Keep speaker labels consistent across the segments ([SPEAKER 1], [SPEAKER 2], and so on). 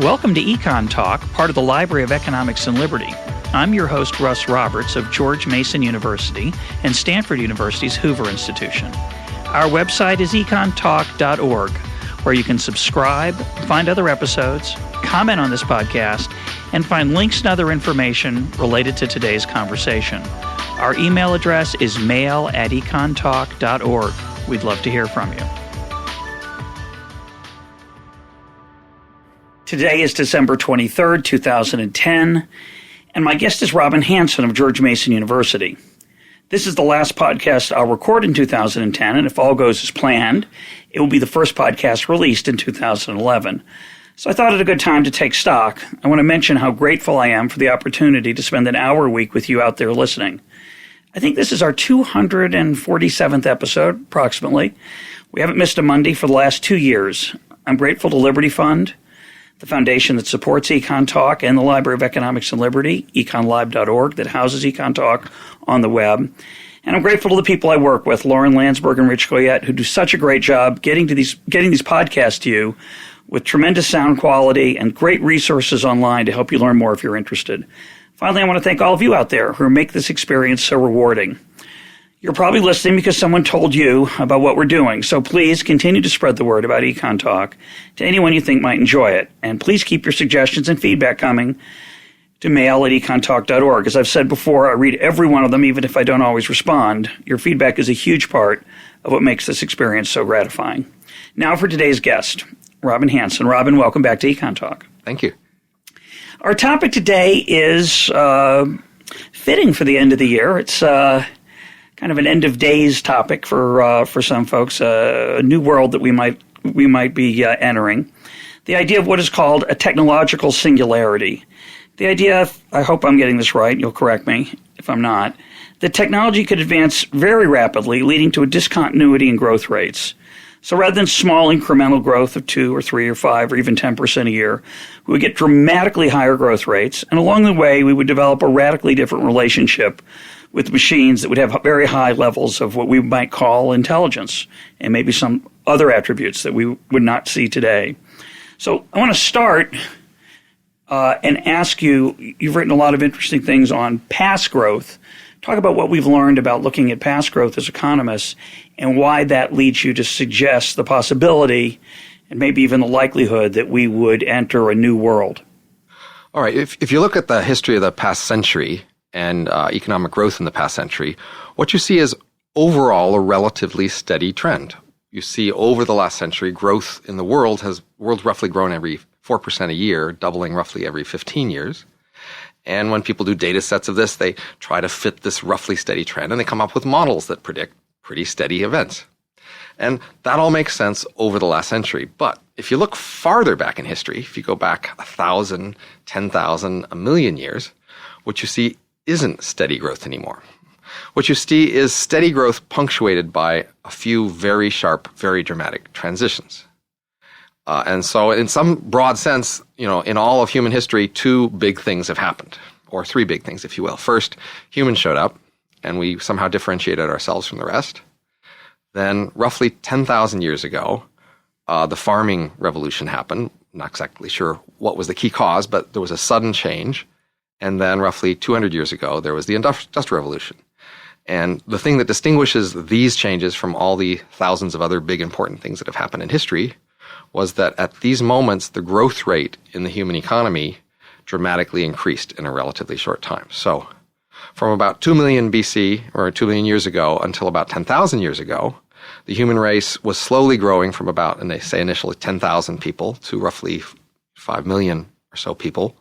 [SPEAKER 1] Welcome to EconTalk, part of the Library of Economics and Liberty. I'm your host, Russ Roberts of George Mason University and Stanford University's Hoover Institution. Our website is econtalk.org, where you can subscribe, find other episodes, comment on this podcast, and find links and other information related to today's conversation. Our email address is mail@econtalk.org. We'd love to hear from you. Today is December 23rd, 2010, and my guest is Robin Hanson of George Mason University. This is the last podcast I'll record in 2010, and if all goes as planned, it will be the first podcast released in 2011. So I thought it a good time to take stock. I want to mention how grateful I am for the opportunity to spend an hour a week with you out there listening. I think this is our 247th episode, approximately. We haven't missed a Monday for the last 2 years. I'm grateful to Liberty Fund, the foundation that supports EconTalk, and the Library of Economics and Liberty, econlib.org, that houses EconTalk on the web. And I'm grateful to the people I work with, Lauren Landsberg and Rich Goyette, who do such a great job getting these podcasts to you with tremendous sound quality and great resources online to help you learn more if you're interested. Finally, I want to thank all of you out there who make this experience so rewarding. You're probably listening because someone told you about what we're doing, so please continue to spread the word about EconTalk to anyone you think might enjoy it. And please keep your suggestions and feedback coming to mail@econtalk.org. As I've said before, I read every one of them, even if I don't always respond. Your feedback is a huge part of what makes this experience so gratifying. Now for today's guest, Robin Hanson. Robin, welcome back to EconTalk.
[SPEAKER 2] Thank you.
[SPEAKER 1] Our topic today is fitting for the end of the year. It's kind of an end of days topic for some folks, a new world that we might be entering. The idea of what is called a technological singularity. The idea, I hope I'm getting this right, you'll correct me if I'm not, that technology could advance very rapidly, leading to a discontinuity in growth rates. So rather than small incremental growth of 2 or 3 or 5 or even 10% a year, we would get dramatically higher growth rates, and along the way we would develop a radically different relationship with machines that would have very high levels of what we might call intelligence and maybe some other attributes that we would not see today. So I want to start and ask you, you've written a lot of interesting things on past growth. Talk about what we've learned about looking at past growth as economists and why that leads you to suggest the possibility and maybe even the likelihood that we would enter a new world.
[SPEAKER 2] All right. If you look at the history of the past century and economic growth in the past century, what you see is overall a relatively steady trend. You see over the last century, growth in the world's roughly grown every 4% a year, doubling roughly every 15 years. And when people do data sets of this, they try to fit this roughly steady trend, and they come up with models that predict pretty steady events. And that all makes sense over the last century. But if you look farther back in history, if you go back 1,000, 10,000, a million years, what you see isn't steady growth anymore. What you see is steady growth punctuated by a few very sharp, very dramatic transitions. And so in some broad sense, in all of human history, 2 big things have happened, or 3 big things, if you will. First, humans showed up, and we somehow differentiated ourselves from the rest. Then, roughly 10,000 years ago, the farming revolution happened. Not exactly sure what was the key cause, but there was a sudden change. And then, roughly 200 years ago, there was the Industrial Revolution. And the thing that distinguishes these changes from all the thousands of other big important things that have happened in history was that at these moments, the growth rate in the human economy dramatically increased in a relatively short time. So from about 2 million BC, or 2 million years ago, until about 10,000 years ago, the human race was slowly growing from about, and they say initially 10,000 people to roughly 5 million or so people.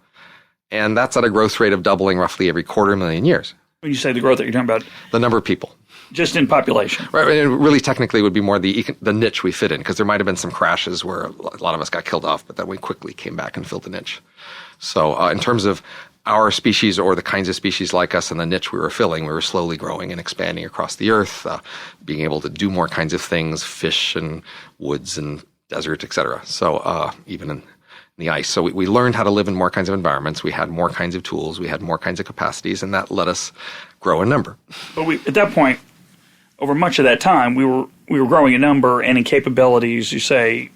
[SPEAKER 2] And that's at a growth rate of doubling roughly every 250,000 years.
[SPEAKER 1] When you say the growth that you're talking about?
[SPEAKER 2] The number of people.
[SPEAKER 1] Just in population.
[SPEAKER 2] Right, and really technically it would be more the niche we fit in, because there might have been some crashes where a lot of us got killed off, but then we quickly came back and filled the niche. So in terms of our species or the kinds of species like us and the niche we were filling, we were slowly growing and expanding across the earth, being able to do more kinds of things, fish and woods and desert, etc. So even in the ice. So we learned how to live in more kinds of environments. We had more kinds of tools. We had more kinds of capacities, and that let us grow in number.
[SPEAKER 1] But at that point, over much of that time, we were growing in number and in capabilities, you say,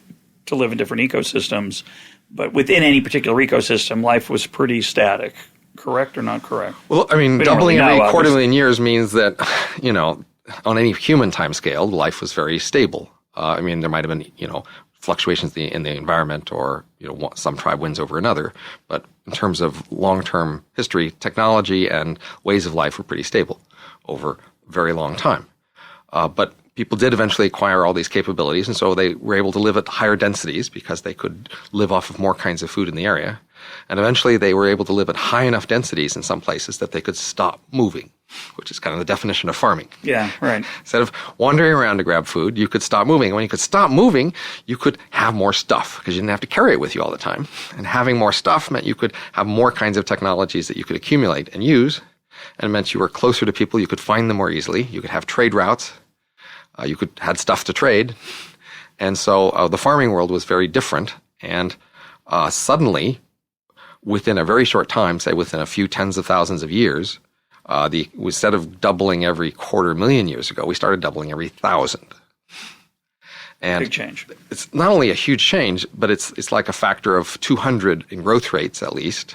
[SPEAKER 1] to live in different ecosystems. But within any particular ecosystem, life was pretty static. Correct or not correct?
[SPEAKER 2] Well, I mean,
[SPEAKER 1] We don't
[SPEAKER 2] doubling
[SPEAKER 1] really know,
[SPEAKER 2] every quarter
[SPEAKER 1] obviously.
[SPEAKER 2] million years means that, on any human time scale, life was very stable. I mean, there might have been, fluctuations in the environment, or, some tribe wins over another. But in terms of long-term history, technology and ways of life were pretty stable over a very long time. But people did eventually acquire all these capabilities, and so they were able to live at higher densities because they could live off of more kinds of food in the area. And eventually they were able to live at high enough densities in some places that they could stop moving, which is kind of the definition of farming.
[SPEAKER 1] Yeah, right.
[SPEAKER 2] Instead of wandering around to grab food, you could stop moving. And when you could stop moving, you could have more stuff because you didn't have to carry it with you all the time. And having more stuff meant you could have more kinds of technologies that you could accumulate and use. And it meant you were closer to people. You could find them more easily. You could have trade routes. You had stuff to trade. And so the farming world was very different. And suddenly, within a very short time, say within a few tens of thousands of years, instead of doubling every 250,000 years ago, we started doubling every 1,000. And
[SPEAKER 1] big change.
[SPEAKER 2] It's not only a huge change, but it's like a factor of 200 in growth rates at least,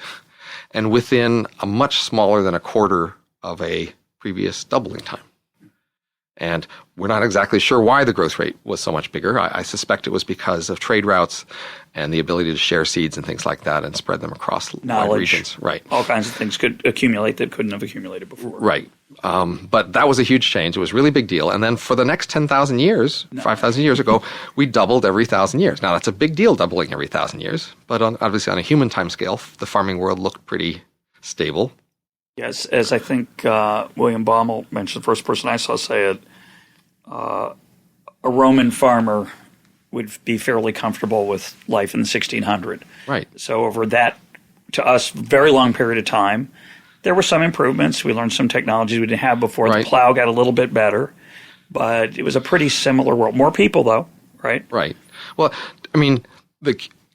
[SPEAKER 2] and within a much smaller than a quarter of a previous doubling time. And we're not exactly sure why the growth rate was so much bigger. I suspect it was because of trade routes and the ability to share seeds and things like that and spread them across wide regions. Right.
[SPEAKER 1] All kinds of things could accumulate that couldn't have accumulated before.
[SPEAKER 2] Right. But that was a huge change. It was a really big deal. And then for the next 10,000 years, 5,000 years ago, we doubled every 1,000 years. Now, that's a big deal, doubling every 1,000 years. But obviously on a human time scale, the farming world looked pretty stable.
[SPEAKER 1] Yes, as I think William Baumol mentioned, the first person I saw say it, a Roman farmer would be fairly comfortable with life in the 1600.
[SPEAKER 2] Right.
[SPEAKER 1] So over that, to us, very long period of time, there were some improvements. We learned some technologies we didn't have before.
[SPEAKER 2] Right.
[SPEAKER 1] The plow got a little bit better, but it was a pretty similar world. More people, though, right?
[SPEAKER 2] Right. Well, I mean,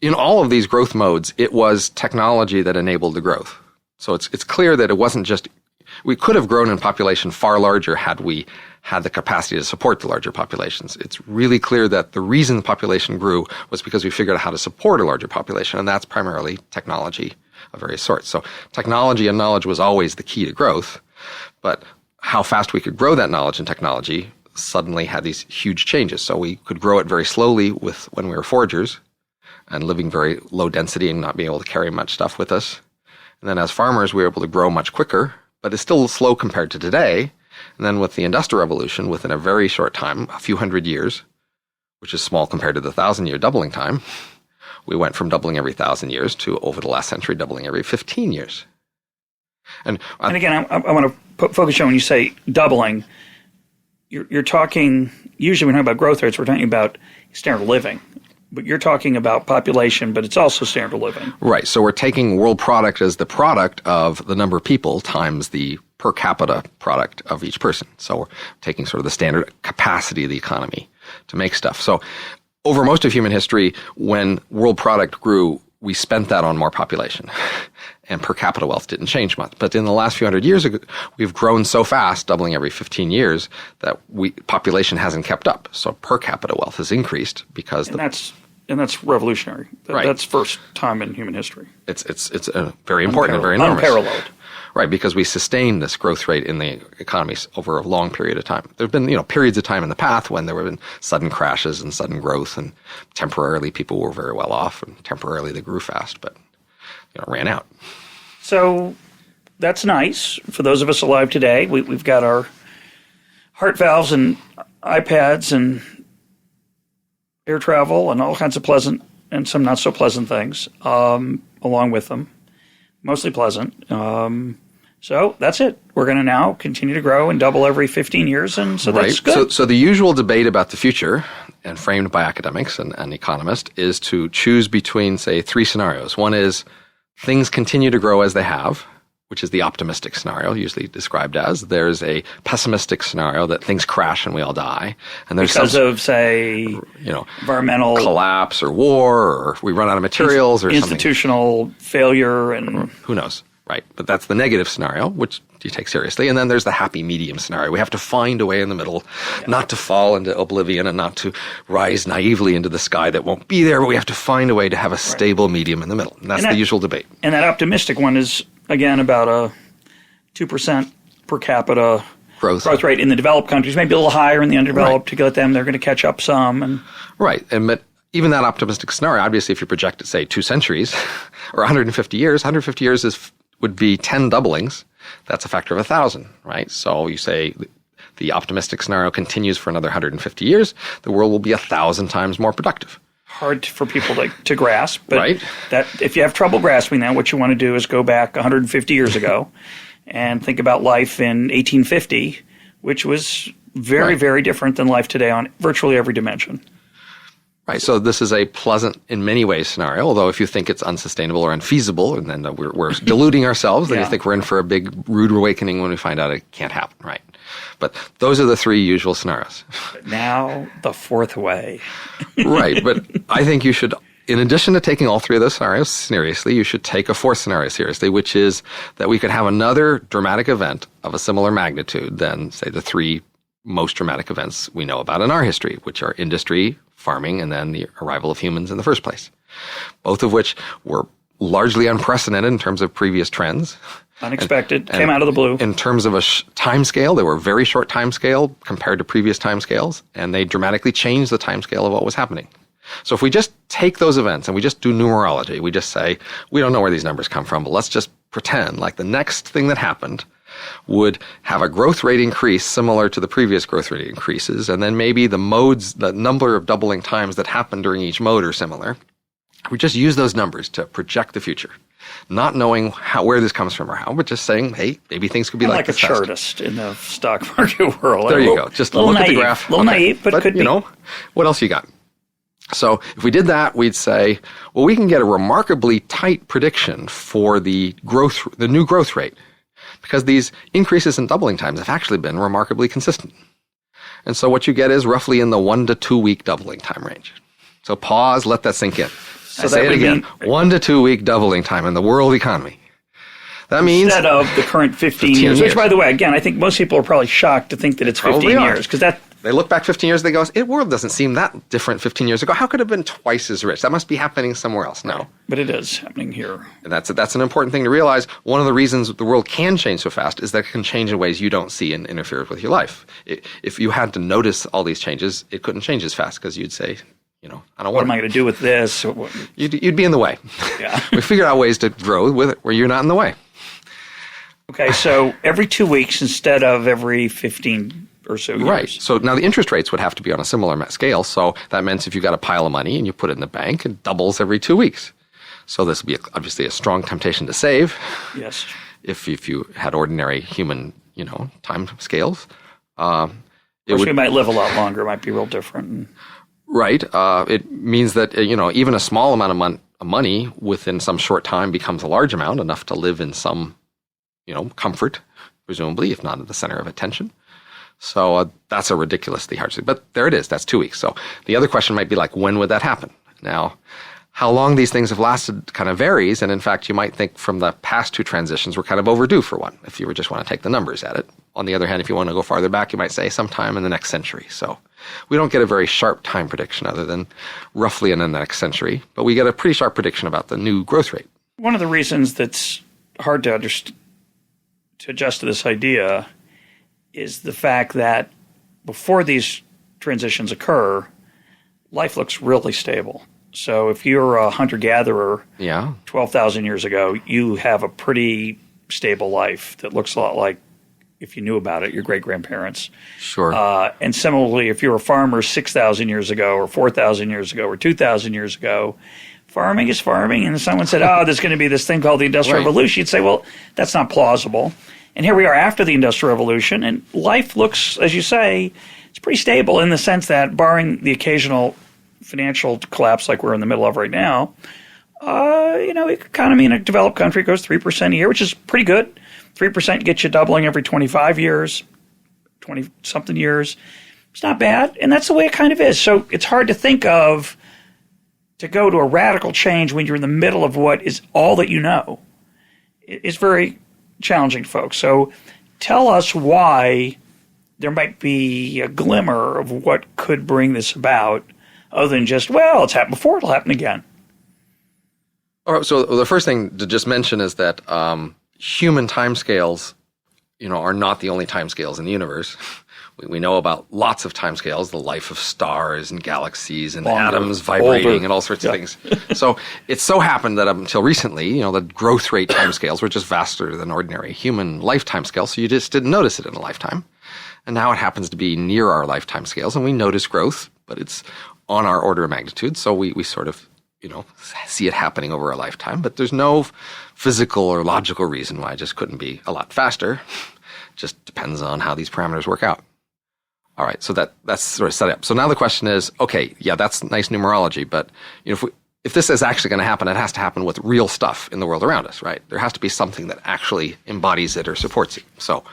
[SPEAKER 2] in all of these growth modes, it was technology that enabled the growth. So it's clear that it wasn't just – we could have grown in population far larger had we had the capacity to support the larger populations. It's really clear that the reason the population grew was because we figured out how to support a larger population, and that's primarily technology of various sorts. So technology and knowledge was always the key to growth, but how fast we could grow that knowledge and technology suddenly had these huge changes. So we could grow it very slowly when we were foragers and living very low density and not being able to carry much stuff with us. And then as farmers, we were able to grow much quicker, but it's still slow compared to today. And then with the Industrial Revolution, within a very short time, a few hundred years, which is small compared to the 1,000-year doubling time, we went from doubling every 1,000 years to, over the last century, doubling every 15 years. And
[SPEAKER 1] again, I want to focus on when you say doubling, you're talking, usually when we talk about growth rates, we're talking about standard of living. But you're talking about population, but it's also standard of living.
[SPEAKER 2] Right. So we're taking world product as the product of the number of people times the per capita product of each person. So we're taking sort of the standard capacity of the economy to make stuff. So over most of human history, when world product grew, we spent that on more population. And per capita wealth didn't change much. But in the last few hundred years, we've grown so fast, doubling every 15 years, that population hasn't kept up. So per capita wealth has increased because
[SPEAKER 1] that's revolutionary.
[SPEAKER 2] Right.
[SPEAKER 1] That's first time in human history.
[SPEAKER 2] It's very important and very enormous.
[SPEAKER 1] Unparalleled.
[SPEAKER 2] Right, because we sustained this growth rate in the economies over a long period of time. There have been, periods of time in the past when there have been sudden crashes and sudden growth, and temporarily people were very well off, and temporarily they grew fast, but ran out.
[SPEAKER 1] So that's nice for those of us alive today. We've got our heart valves and iPads and air travel and all kinds of pleasant and some not so pleasant things along with them. Mostly pleasant. So that's it. We're going to now continue to grow and double every 15 years, and so that's good.
[SPEAKER 2] So the usual debate about the future, and framed by academics and economists, is to choose between, say, three scenarios. One is things continue to grow as they have, which is the optimistic scenario, usually described as. There's a pessimistic scenario that things crash and we all die. And there's
[SPEAKER 1] because of, say, environmental
[SPEAKER 2] collapse or war, or we run out of materials or
[SPEAKER 1] institutional failure, and
[SPEAKER 2] who knows, right? But that's the negative scenario, which do you take seriously? And then there's the happy medium scenario. We have to find a way in the middle, not to fall into oblivion and not to rise naively into the sky that won't be there, but we have to find a way to have a stable medium in the middle. And that's the usual debate.
[SPEAKER 1] And that optimistic one is, again, about a 2% per capita growth rate in the developed countries, maybe a little higher in the undeveloped. To get them, they're going to catch up some.
[SPEAKER 2] But even that optimistic scenario, obviously, if you project it, say, 2 centuries or 150 years, 150 years would be 10 doublings. That's a factor of 1,000, right? So you say the optimistic scenario continues for another 150 years, the world will be 1,000 times more productive.
[SPEAKER 1] Hard for people to grasp, but that if you have trouble grasping that, what you want to do is go back 150 years ago and think about life in 1850, which was very, very different than life today on virtually every dimension.
[SPEAKER 2] Right. So this is a pleasant, in many ways, scenario, although if you think it's unsustainable or unfeasible, and then we're deluding ourselves, then you think we're in for a big, rude awakening when we find out it can't happen, right? But those are the 3 usual scenarios.
[SPEAKER 1] But now, the 4th way.
[SPEAKER 2] Right. But I think you should, in addition to taking all 3 of those scenarios seriously, you should take a 4th scenario seriously, which is that we could have another dramatic event of a similar magnitude than, say, the 3 most dramatic events we know about in our history, which are industry, farming, and then the arrival of humans in the first place. Both of which were largely unprecedented in terms of previous trends.
[SPEAKER 1] Unexpected, came out of the blue.
[SPEAKER 2] In terms of a time scale, they were a very short time scale compared to previous time scales, and they dramatically changed the time scale of what was happening. So if we just take those events and we just do numerology, we just say, we don't know where these numbers come from, but let's just pretend like the next thing that happened would have a growth rate increase similar to the previous growth rate increases, and then maybe the modes, the number of doubling times that happened during each mode are similar. We just use those numbers to project the future, not knowing where this comes from or how, but just saying, hey, maybe things could be like
[SPEAKER 1] a
[SPEAKER 2] this
[SPEAKER 1] chartist in the stock market world.
[SPEAKER 2] There you go. Just look at the graph.
[SPEAKER 1] A little naive, but could be.
[SPEAKER 2] What else you got? So if we did that, we'd say, well, we can get a remarkably tight prediction for the new growth rate, because these increases in doubling times have actually been remarkably consistent. And so what you get is roughly in the 1 to 2 week doubling time range. So pause, let that sink in. So I say it again, 1 to 2 week doubling time in the world economy. That means
[SPEAKER 1] instead of the current 15 years, which, by the way, again, I think most people are probably shocked to think that it's 15 years, because
[SPEAKER 2] they look back 15 years, they go, the world doesn't seem that different 15 years ago. How could it have been twice as rich? That must be happening somewhere else. No.
[SPEAKER 1] But it is happening here.
[SPEAKER 2] And that's an important thing to realize. One of the reasons the world can change so fast is that it can change in ways you don't see and interfere with your life. If you had to notice all these changes, it couldn't change as fast, because you'd say, I don't want.
[SPEAKER 1] What am I going to do with this?
[SPEAKER 2] You'd be in the way.
[SPEAKER 1] Yeah.
[SPEAKER 2] We figured out ways to grow with it where you're not in the way.
[SPEAKER 1] Okay, so every 2 weeks instead of every 15 or so years.
[SPEAKER 2] Right. So now the interest rates would have to be on a similar scale. So that means if you've got a pile of money and you put it in the bank, it doubles every 2 weeks. So this would be obviously a strong temptation to save.
[SPEAKER 1] Yes.
[SPEAKER 2] If you had ordinary human, time scales.
[SPEAKER 1] We might live a lot longer. It might be real different.
[SPEAKER 2] Right. It means that, even a small amount of money within some short time becomes a large amount, enough to live in some, comfort, presumably, if not at the center of attention. So that's a ridiculously hard thing. But there it is. That's 2 weeks. So the other question might be like, when would that happen? Now, how long these things have lasted kind of varies. And in fact, you might think from the past 2 transitions, we're kind of overdue for one, if you just want to take the numbers at it. On the other hand, if you want to go farther back, you might say sometime in the next century. So we don't get a very sharp time prediction other than roughly in the next century. But we get a pretty sharp prediction about the new growth rate.
[SPEAKER 1] One of the reasons that's hard to adjust to this idea is the fact that before these transitions occur, life looks really stable. So if you're a hunter-gatherer 12,000 years ago, you have a pretty stable life that looks a lot like, if you knew about it, your great-grandparents.
[SPEAKER 2] Sure.
[SPEAKER 1] And similarly, if you're a farmer 6,000 years ago or 4,000 years ago or 2,000 years ago, farming is farming. And someone said, there's going to be this thing called the Industrial Revolution. You'd say, well, that's not plausible. And here we are after the Industrial Revolution, and life looks, as you say, it's pretty stable in the sense that, barring the occasional financial collapse like we're in the middle of right now, the economy in a developed country goes 3% a year, which is pretty good. 3% gets you doubling every 25 years, 20-something years. It's not bad, and that's the way it kind of is. So it's hard to think of to go to a radical change when you're in the middle of what is all that you know. It's very challenging to folks. So tell us why there might be a glimmer of what could bring this about, other than just, well, it's happened before, it'll happen again.
[SPEAKER 2] All right, so the first thing to just mention is that human timescales, are not the only timescales in the universe. We know about lots of timescales, the life of stars and galaxies and atoms vibrating and all sorts of things. So it so happened that until recently, the growth rate timescales were just vaster than ordinary human life timescales, so you just didn't notice it in a lifetime. And now it happens to be near our lifetime scales, and we notice growth, but it's on our order of magnitude, so we sort of see it happening over a lifetime, but there's no physical or logical reason why it just couldn't be a lot faster. Just depends on how these parameters work out. All right, so that's sort of set up. So now the question is, okay, yeah, that's nice numerology, but if this is actually going to happen, it has to happen with real stuff in the world around us, right? There has to be something that actually embodies it or supports it. So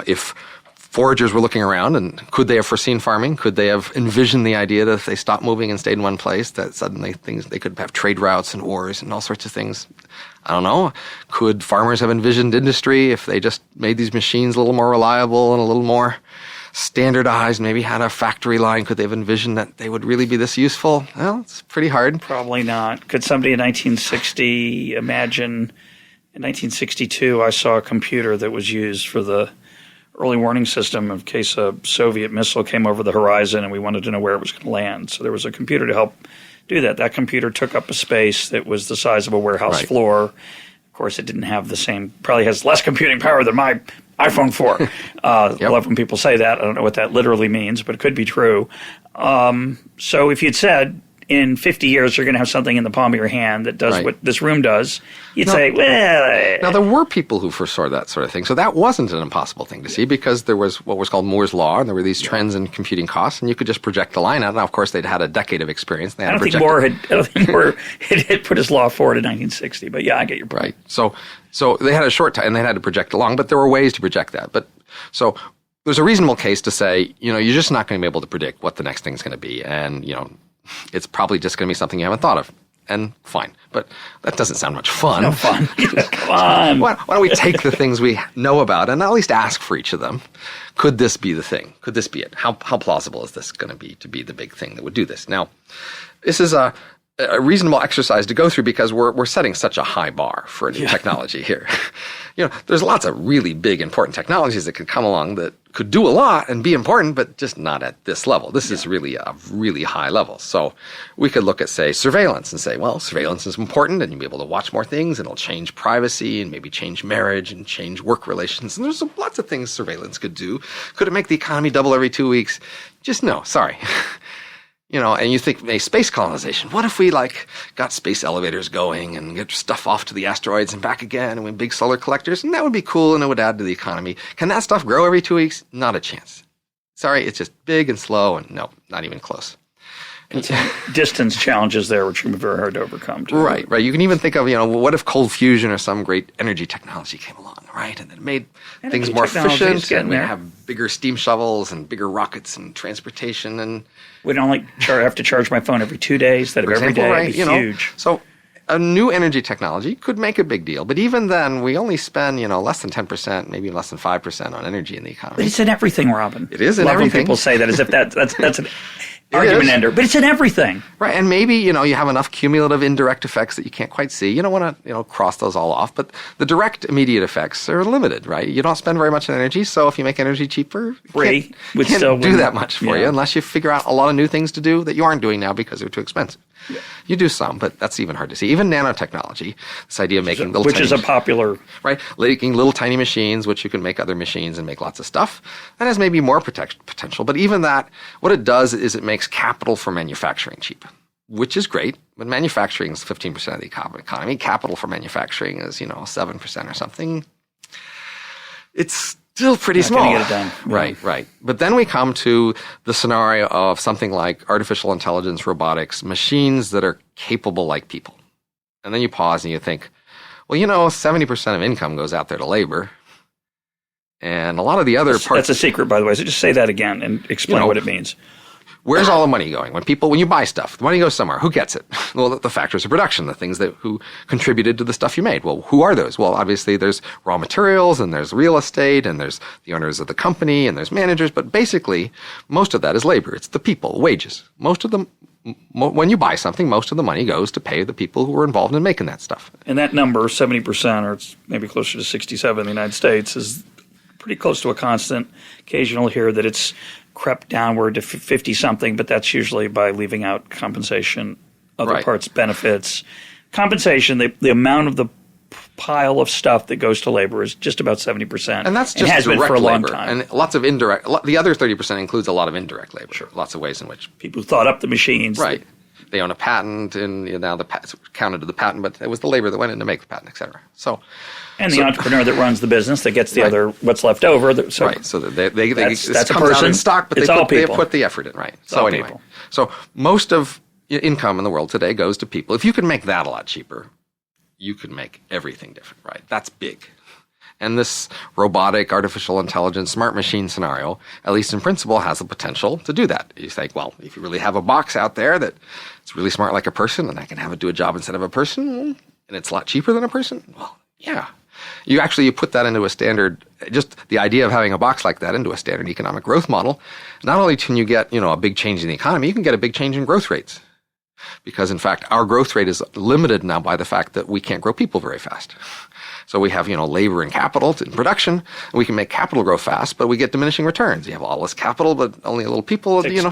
[SPEAKER 2] if foragers were looking around, and could they have foreseen farming? Could they have envisioned the idea that if they stopped moving and stayed in one place, that suddenly they could have trade routes and wars and all sorts of things? I don't know. Could farmers have envisioned industry if they just made these machines a little more reliable and a little more standardized, maybe had a factory line? Could they have envisioned that they would really be this useful? Well, it's pretty hard.
[SPEAKER 1] Probably not. Could somebody in 1960 imagine? In 1962, I saw a computer that was used for the early warning system in case a Soviet missile came over the horizon and we wanted to know where it was going to land. So there was a computer to help do that. That computer took up a space that was the size of a warehouse floor. Of course, it didn't have the same, probably has less computing power than my iPhone 4. I love when people say that. I don't know what that literally means, but it could be true. So if you'd said, in 50 years, you're going to have something in the palm of your hand that does what this room does, you'd say, well...
[SPEAKER 2] Now, there were people who foresaw that sort of thing, so that wasn't an impossible thing to see, because there was what was called Moore's Law, and there were these trends in computing costs, and you could just project the line out. Now, of course, they'd had a decade of experience. I don't think Moore
[SPEAKER 1] had put his law forward in 1960, but yeah, I get your point.
[SPEAKER 2] Right. So they had a short time, and they had to project along, but there were ways to project that. But so there's a reasonable case to say, you're just not going to be able to predict what the next thing's going to be, and, it's probably just going to be something you haven't thought of. And fine. But that doesn't sound much fun.
[SPEAKER 1] No fun. Come on.
[SPEAKER 2] Why don't we take the things we know about and at least ask for each of them? Could this be the thing? Could this be it? How plausible is this going to be the big thing that would do this? Now, this is a reasonable exercise to go through because we're setting such a high bar for a new technology here. There's lots of really big, important technologies that could come along that could do a lot and be important, but just not at this level. This is really a really high level. So we could look at, say, surveillance and say, well, surveillance is important and you'll be able to watch more things and it'll change privacy and maybe change marriage and change work relations. And there's lots of things surveillance could do. Could it make the economy double every 2 weeks? Just no, sorry. And you think, maybe space colonization. What if we got space elevators going and get stuff off to the asteroids and back again and we have big solar collectors? And that would be cool and it would add to the economy. Can that stuff grow every 2 weeks? Not a chance. Sorry, it's just big and slow and no, not even close.
[SPEAKER 1] Distance challenges there, which can be very hard to overcome, too.
[SPEAKER 2] Right. You can even think of, what if cold fusion or some great energy technology came along, right? And it made things more efficient, and we have bigger steam shovels and bigger rockets and transportation, and
[SPEAKER 1] we don't have to charge my phone every 2 days instead of every day.
[SPEAKER 2] Right,
[SPEAKER 1] it'd be huge.
[SPEAKER 2] So a new energy technology could make a big deal, but even then, we only spend, less than 10%, maybe less than 5% on energy in the economy.
[SPEAKER 1] But it's in everything, Robin.
[SPEAKER 2] It is in everything.
[SPEAKER 1] When people say that as if that's an argument ender, but it's in everything.
[SPEAKER 2] Right, and maybe, you have enough cumulative indirect effects that you can't quite see. You don't want to, cross those all off, but the direct immediate effects are limited, right? You don't spend very much on energy, so if you make energy cheaper,
[SPEAKER 1] free,
[SPEAKER 2] can't do that much for you unless you figure out a lot of new things to do that you aren't doing now because they're too expensive. Yeah. You do some, but that's even hard to see. Even nanotechnology, this idea of making little
[SPEAKER 1] which is a popular...
[SPEAKER 2] Right, making little tiny machines, which you can make other machines and make lots of stuff. That has maybe more potential, but even that, what it does is it makes capital for manufacturing cheap, which is great, but manufacturing is 15% of the economy. Capital for manufacturing is, 7% or something. It's still pretty small.
[SPEAKER 1] Get it done.
[SPEAKER 2] Right. But then we come to the scenario of something like artificial intelligence, robotics, machines that are capable like people. And then you pause and you think, well, 70% of income goes out there to labor. And a lot of the other parts...
[SPEAKER 1] That's a secret, by the way. So just say that again and explain what it means.
[SPEAKER 2] Where's all the money going? When you buy stuff, the money goes somewhere. Who gets it? Well, the factors of production, the things who contributed to the stuff you made. Well, who are those? Well, obviously there's raw materials and there's real estate and there's the owners of the company and there's managers. But basically, most of that is labor. It's the people, wages. When you buy something, most of the money goes to pay the people who were involved in making that stuff.
[SPEAKER 1] And that number, 70%, or it's maybe closer to 67 in the United States, is pretty close to a constant. Occasionally hear that it's crept downward to 50-something, but that's usually by leaving out compensation, other parts, benefits. Compensation, the amount of the pile of stuff that goes to labor is just about 70%.
[SPEAKER 2] And that's just
[SPEAKER 1] has been for a long
[SPEAKER 2] labor.
[SPEAKER 1] time.
[SPEAKER 2] And lots of indirect. The other 30% includes a lot of indirect labor. Sure. Lots of ways in which
[SPEAKER 1] people who thought up the machines.
[SPEAKER 2] Right. They own a patent, and now the patent's counted to the patent, but it was the labor that went in to make the patent, et cetera.
[SPEAKER 1] And the entrepreneur that runs the business that gets the other what's left over. So
[SPEAKER 2] that's
[SPEAKER 1] a
[SPEAKER 2] comes
[SPEAKER 1] person.
[SPEAKER 2] out in stock, but they put the effort in, right?
[SPEAKER 1] So anyway,
[SPEAKER 2] so most of income in the world today goes to people. If you can make that a lot cheaper, you can make everything different, right? That's big. And this robotic, artificial intelligence, smart machine scenario, at least in principle, has the potential to do that. You think, well, if you really have a box out there that it's really smart like a person, and I can have it do a job instead of a person, and it's a lot cheaper than a person, well, yeah. You put that into a standard, just the idea of having a box like that into a standard economic growth model. Not only can you get, a big change in the economy, you can get a big change in growth rates. Because in fact, our growth rate is limited now by the fact that we can't grow people very fast. So we have, labor and capital in production, and we can make capital grow fast, but we get diminishing returns. You have all this capital, but only a little people.
[SPEAKER 1] It takes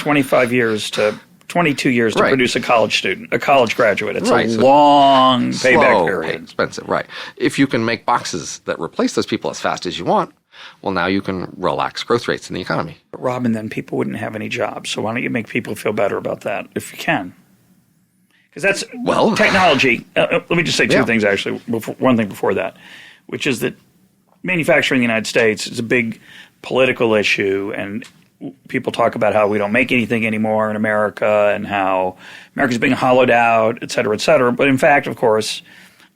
[SPEAKER 1] 22 years to produce a college student, a college graduate. It's a
[SPEAKER 2] so
[SPEAKER 1] long payback period.
[SPEAKER 2] Expensive, right. If you can make boxes that replace those people as fast as you want, well, now you can relax growth rates in the economy.
[SPEAKER 1] But Robin, then people wouldn't have any jobs. So why don't you make people feel better about that if you can? Because that's technology. Let me just say two things, actually. One thing before that, which is that manufacturing in the United States is a big political issue, and people talk about how we don't make anything anymore in America and how America's being hollowed out, et cetera, et cetera. But in fact, of course,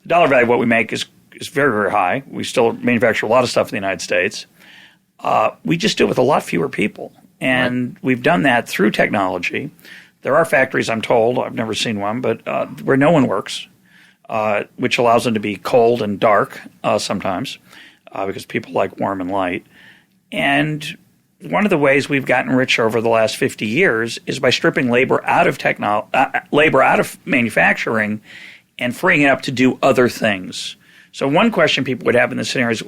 [SPEAKER 1] the dollar value of what we make is very, very high. We still manufacture a lot of stuff in the United States. We just do it with a lot fewer people, and we've done that through technology. There are factories, I'm told, I've never seen one, but where no one works, which allows them to be cold and dark sometimes because people like warm and light. And one of the ways we've gotten rich over the last 50 years is by stripping labor out of manufacturing and freeing it up to do other things. So one question people would have in this scenario is,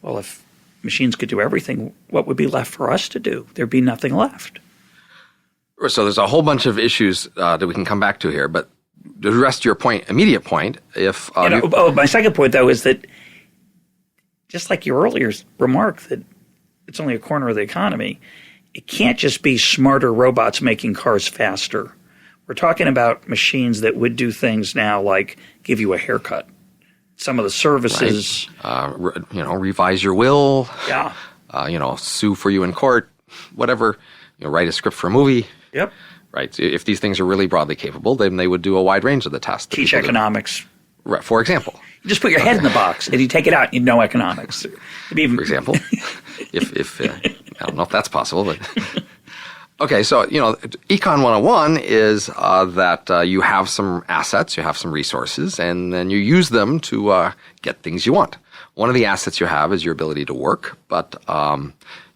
[SPEAKER 1] well, if machines could do everything, what would be left for us to do? There'd be nothing left.
[SPEAKER 2] So there's a whole bunch of issues that we can come back to here, but to address your immediate point, if
[SPEAKER 1] my second point though is that just like your earlier remark that it's only a corner of the economy, it can't just be smarter robots making cars faster. We're talking about machines that would do things now like give you a haircut. Some of the services,
[SPEAKER 2] revise your will, sue for you in court, whatever, write a script for a movie.
[SPEAKER 1] Yep.
[SPEAKER 2] Right. If these things are really broadly capable, then they would do a wide range of the tasks.
[SPEAKER 1] Teach economics.
[SPEAKER 2] Right. For example.
[SPEAKER 1] You just put your head in the box, and you take it out, and you know economics.
[SPEAKER 2] For example, if I don't know if that's possible, but okay. So Econ 101 is that you have some assets, you have some resources, and then you use them to get things you want. One of the assets you have is your ability to work, but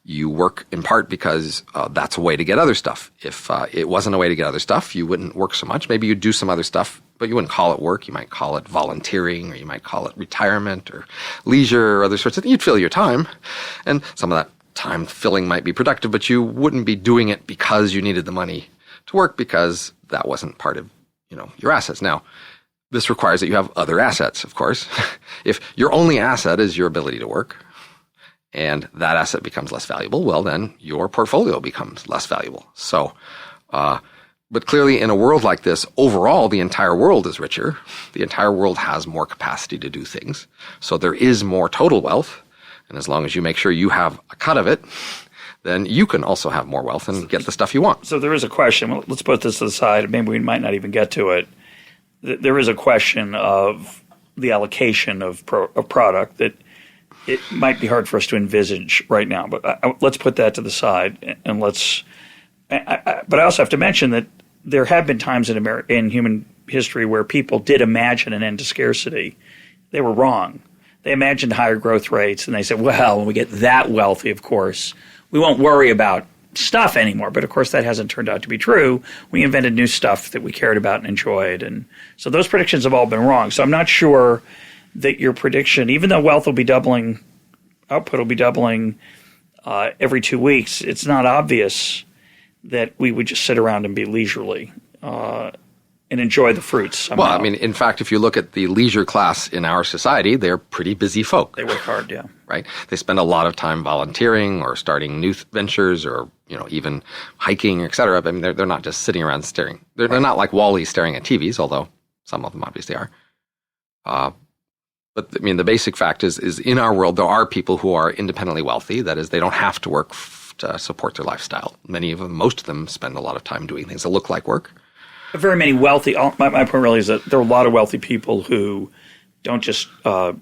[SPEAKER 2] you work in part because that's a way to get other stuff. If it wasn't a way to get other stuff, you wouldn't work so much. Maybe you'd do some other stuff, but you wouldn't call it work. You might call it volunteering, or you might call it retirement or leisure or other sorts of things. You'd fill your time, and some of that time filling might be productive, but you wouldn't be doing it because you needed the money to work, because that wasn't part of your assets. Now, this requires that you have other assets, of course. If your only asset is your ability to work, and that asset becomes less valuable, well, then your portfolio becomes less valuable. So, but clearly in a world like this, overall, the entire world is richer. The entire world has more capacity to do things. So there is more total wealth. And as long as you make sure you have a cut of it, then you can also have more wealth and get the stuff you want.
[SPEAKER 1] So there is a question. Well, let's put this to the side. Maybe we might not even get to it. There is a question of the allocation of product that it might be hard for us to envisage right now, but let's put that to the side and let's But I also have to mention that there have been times in human history where people did imagine an end to scarcity. They were wrong. They imagined higher growth rates, and they said, well, when we get that wealthy, of course, we won't worry about stuff anymore. But, of course, that hasn't turned out to be true. We invented new stuff that we cared about and enjoyed. And so those predictions have all been wrong. So I'm not sure that your prediction, even though wealth will be doubling, output will be doubling every 2 weeks, it's not obvious that we would just sit around and be leisurely and enjoy the fruits somehow.
[SPEAKER 2] Well, I mean, in fact, if you look at the leisure class in our society, they're pretty busy folk.
[SPEAKER 1] They work hard, yeah.
[SPEAKER 2] Right? They spend a lot of time volunteering or starting new ventures or, even hiking, et cetera. I mean, they're not just sitting around staring. They're not like Wall-E staring at TVs, although some of them obviously are. But, I mean, the basic fact is in our world, there are people who are independently wealthy. That is, they don't have to work to support their lifestyle. Many of them, most of them, spend a lot of time doing things that look like work.
[SPEAKER 1] Very many wealthy. My point really is that there are a lot of wealthy people who don't just cut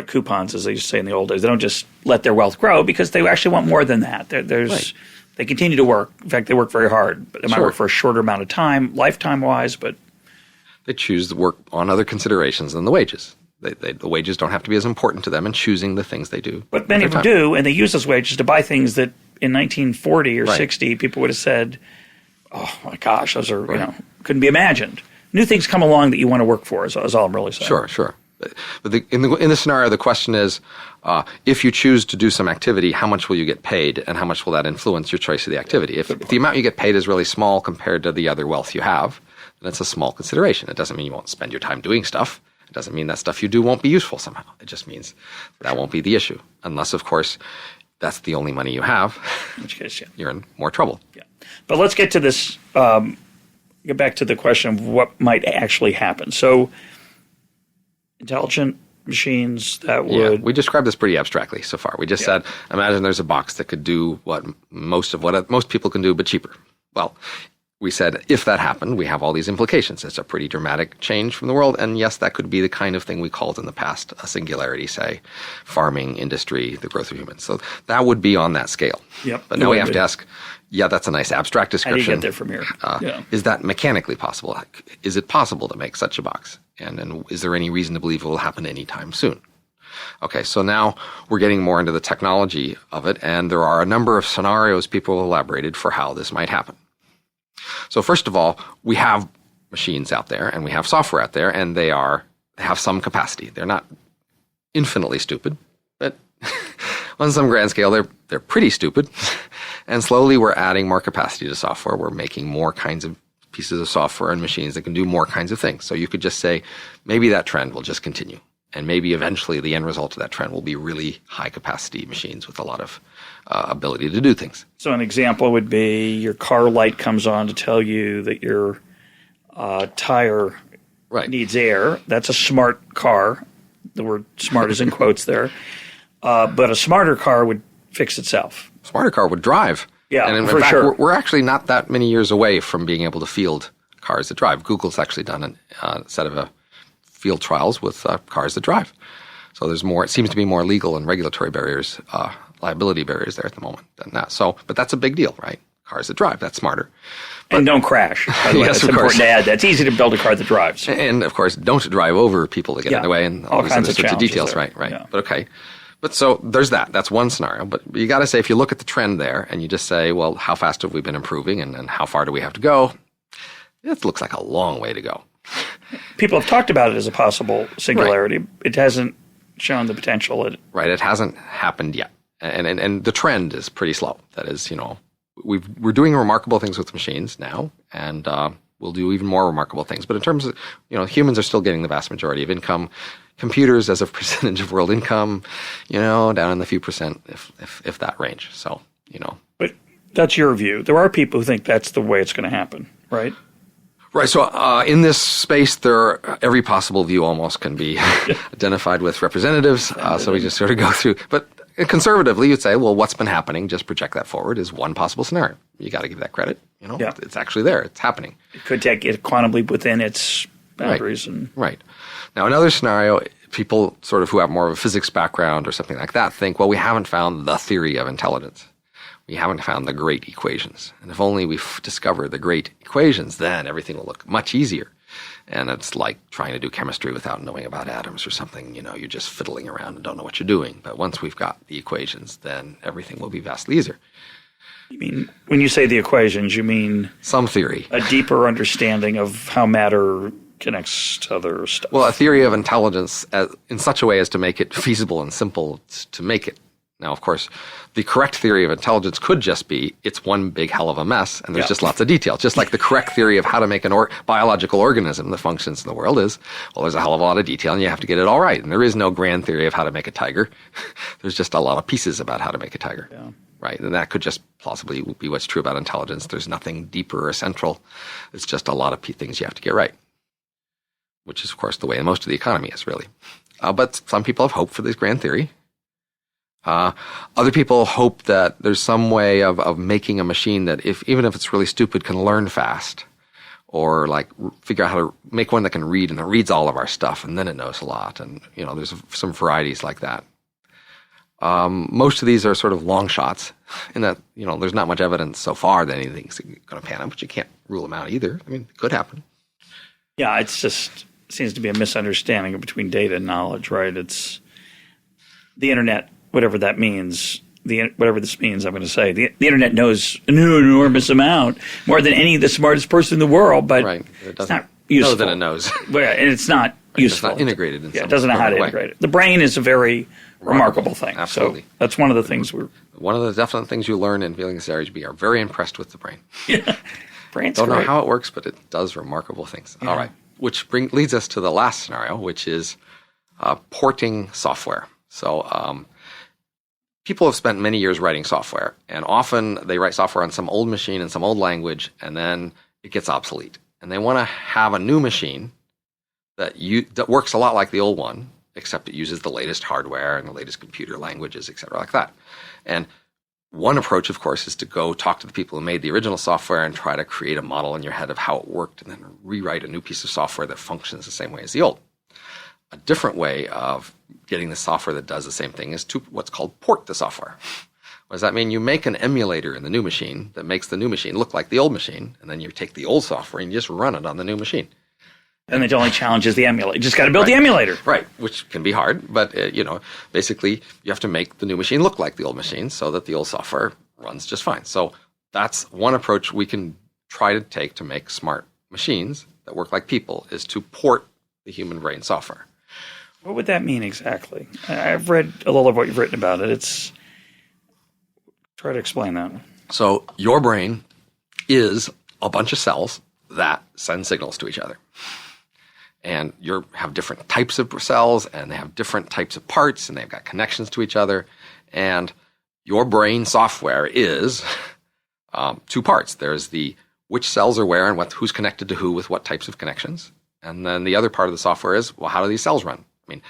[SPEAKER 1] coupons, as they used to say in the old days. They don't just let their wealth grow because they actually want more than that.
[SPEAKER 2] Right.
[SPEAKER 1] They continue to work. In fact, they work very hard. But they might work for a shorter amount of time, lifetime-wise. But
[SPEAKER 2] they choose to work on other considerations than the wages. The wages don't have to be as important to them in choosing the things they do.
[SPEAKER 1] But many of them do, and they use those wages to buy things that in 1940 or 60 people would have said, oh my gosh, those are, couldn't be imagined. New things come along that you want to work for is all I'm really saying.
[SPEAKER 2] Sure. But in the scenario, the question is, if you choose to do some activity, how much will you get paid, and how much will that influence your choice of the activity? If the amount you get paid is really small compared to the other wealth you have, then it's a small consideration. It doesn't mean you won't spend your time doing stuff. It doesn't mean that stuff you do won't be useful somehow. It just means that won't be the issue, unless, of course, that's the only money you have.
[SPEAKER 1] In which case,
[SPEAKER 2] you're in more trouble.
[SPEAKER 1] Yeah. But let's get to this, get back to the question of what might actually happen. So intelligent machines that would...
[SPEAKER 2] Yeah, we described this pretty abstractly so far. We just said, imagine there's a box that could do what most people can do, but cheaper. Well, we said if that happened, we have all these implications. It's a pretty dramatic change from the world. And yes, that could be the kind of thing we called in the past a singularity, say, farming, industry, the growth of humans. So that would be on that scale.
[SPEAKER 1] Yep.
[SPEAKER 2] But now we have to ask, that's a nice abstract description.
[SPEAKER 1] How do you get there from here?
[SPEAKER 2] Is that mechanically possible? Is it possible to make such a box? And is there any reason to believe it will happen anytime soon? Okay, so now we're getting more into the technology of it, and there are a number of scenarios people elaborated for how this might happen. So first of all, we have machines out there, and we have software out there, and they have some capacity. They're not infinitely stupid, but on some grand scale, they're pretty stupid. And slowly we're adding more capacity to software. We're making more kinds of pieces of software and machines that can do more kinds of things. So you could just say, maybe that trend will just continue. And maybe eventually the end result of that trend will be really high capacity machines with a lot of ability to do things.
[SPEAKER 1] So an example would be your car light comes on to tell you that your tire needs air. That's a smart car. The word smart is in quotes there. But a smarter car would fix itself.
[SPEAKER 2] Smarter car would drive.
[SPEAKER 1] Yeah,
[SPEAKER 2] and in
[SPEAKER 1] for
[SPEAKER 2] fact,
[SPEAKER 1] sure.
[SPEAKER 2] We're actually not that many years away from being able to field cars that drive. Google's actually done a set of field trials with cars that drive. So there's more. It seems to be more legal and regulatory barriers, liability barriers there at the moment than that. So, but that's a big deal, right? Cars that drive, that's smarter.
[SPEAKER 1] And don't crash. By the way.
[SPEAKER 2] Yes,
[SPEAKER 1] that's important to add. That's easy to build a car that drives.
[SPEAKER 2] And of course, don't drive over people that get in the way and all these
[SPEAKER 1] kinds
[SPEAKER 2] other
[SPEAKER 1] of
[SPEAKER 2] sorts of details,
[SPEAKER 1] there.
[SPEAKER 2] right?
[SPEAKER 1] Yeah.
[SPEAKER 2] But okay. But so there's that. That's one scenario. But you got to say, if you look at the trend there and you just say, well, how fast have we been improving and how far do we have to go? It looks like a long way to go.
[SPEAKER 1] People have talked about it as a possible singularity. Right. It hasn't shown the potential.
[SPEAKER 2] Right. It hasn't happened yet. And the trend is pretty slow. That is, we're doing remarkable things with machines now, and we'll do even more remarkable things. But in terms of, humans are still getting the vast majority of income. Computers as a percentage of world income, down in the few percent, if that range. So,
[SPEAKER 1] But that's your view. There are people who think that's the way it's going to happen, right?
[SPEAKER 2] Right. So in this space, every possible view almost can be identified with representatives. So we just sort of go through. But conservatively, you'd say, well, what's been happening, just project that forward, is one possible scenario. You got to give that credit. It's actually there. It's happening.
[SPEAKER 1] It could take it quantum leap within its boundaries.
[SPEAKER 2] Right. Now, another scenario, people sort of who have more of a physics background or something like that think, well, we haven't found the theory of intelligence. We haven't found the great equations. And if only we discover the great equations, then everything will look much easier. And it's like trying to do chemistry without knowing about atoms or something. You're just fiddling around and don't know what you're doing. But once we've got the equations, then everything will be vastly easier.
[SPEAKER 1] You mean, when you say the equations, you mean
[SPEAKER 2] some theory,
[SPEAKER 1] a deeper understanding of how matter connects to other stuff?
[SPEAKER 2] Well, a theory of intelligence in such a way as to make it feasible and simple to make it. Now, of course, the correct theory of intelligence could just be it's one big hell of a mess, and there's just lots of details. Just like the correct theory of how to make an biological organism that functions in the world is, well, there's a hell of a lot of detail, and you have to get it all right. And there is no grand theory of how to make a tiger. There's just a lot of pieces about how to make a tiger.
[SPEAKER 1] Yeah.
[SPEAKER 2] Right? And that could just possibly be what's true about intelligence. There's nothing deeper or central. It's just a lot of things you have to get right, which is, of course, the way most of the economy is, really. But some people have hope for this grand theory. Other people hope that there's some way of making a machine that, even if it's really stupid, can learn fast, or like figure out how to make one that can read, and it reads all of our stuff, and then it knows a lot. And there's some varieties like that. Most of these are sort of long shots, in that there's not much evidence so far that anything's going to pan out, but you can't rule them out either. I mean, it could happen.
[SPEAKER 1] Yeah, it's just seems to be a misunderstanding between data and knowledge, right? It's the internet. Whatever that means, whatever this means, I'm going to say. The internet knows an enormous amount, more than any of the smartest person in the world, but it's not useful.
[SPEAKER 2] Know that it knows.
[SPEAKER 1] And it's not useful.
[SPEAKER 2] It's not integrated in some
[SPEAKER 1] it doesn't know how to integrate it. The brain is a very remarkable thing.
[SPEAKER 2] Absolutely.
[SPEAKER 1] So that's one of the things
[SPEAKER 2] One of the definite things you learn in Feelings RHB are very impressed with the brain.
[SPEAKER 1] Yeah. Brain's
[SPEAKER 2] Don't know
[SPEAKER 1] great.
[SPEAKER 2] how it works, but it does remarkable things. Yeah. All right. Which leads us to the last scenario, which is porting software. So, people have spent many years writing software, and often they write software on some old machine in some old language, and then it gets obsolete. And they want to have a new machine that works a lot like the old one, except it uses the latest hardware and the latest computer languages, et cetera, like that. And one approach, of course, is to go talk to the people who made the original software and try to create a model in your head of how it worked, and then rewrite a new piece of software that functions the same way as the old. A different way of getting the software that does the same thing is to what's called port the software. What does that mean? You make an emulator in the new machine that makes the new machine look like the old machine, and then you take the old software and you just run it on the new machine.
[SPEAKER 1] And it only challenges the emulator. You just got to build the emulator.
[SPEAKER 2] Right, which can be hard, but basically you have to make the new machine look like the old machine so that the old software runs just fine. So that's one approach we can try to take to make smart machines that work like people, is to port the human brain software.
[SPEAKER 1] What would that mean exactly? I've read a little of what you've written about it. Try to explain that.
[SPEAKER 2] So your brain is a bunch of cells that send signals to each other. And you have different types of cells, and they have different types of parts, and they've got connections to each other. And your brain software is two parts. There's the which cells are where and who's connected to who with what types of connections. And then the other part of the software is, well, how do these cells run? I mean,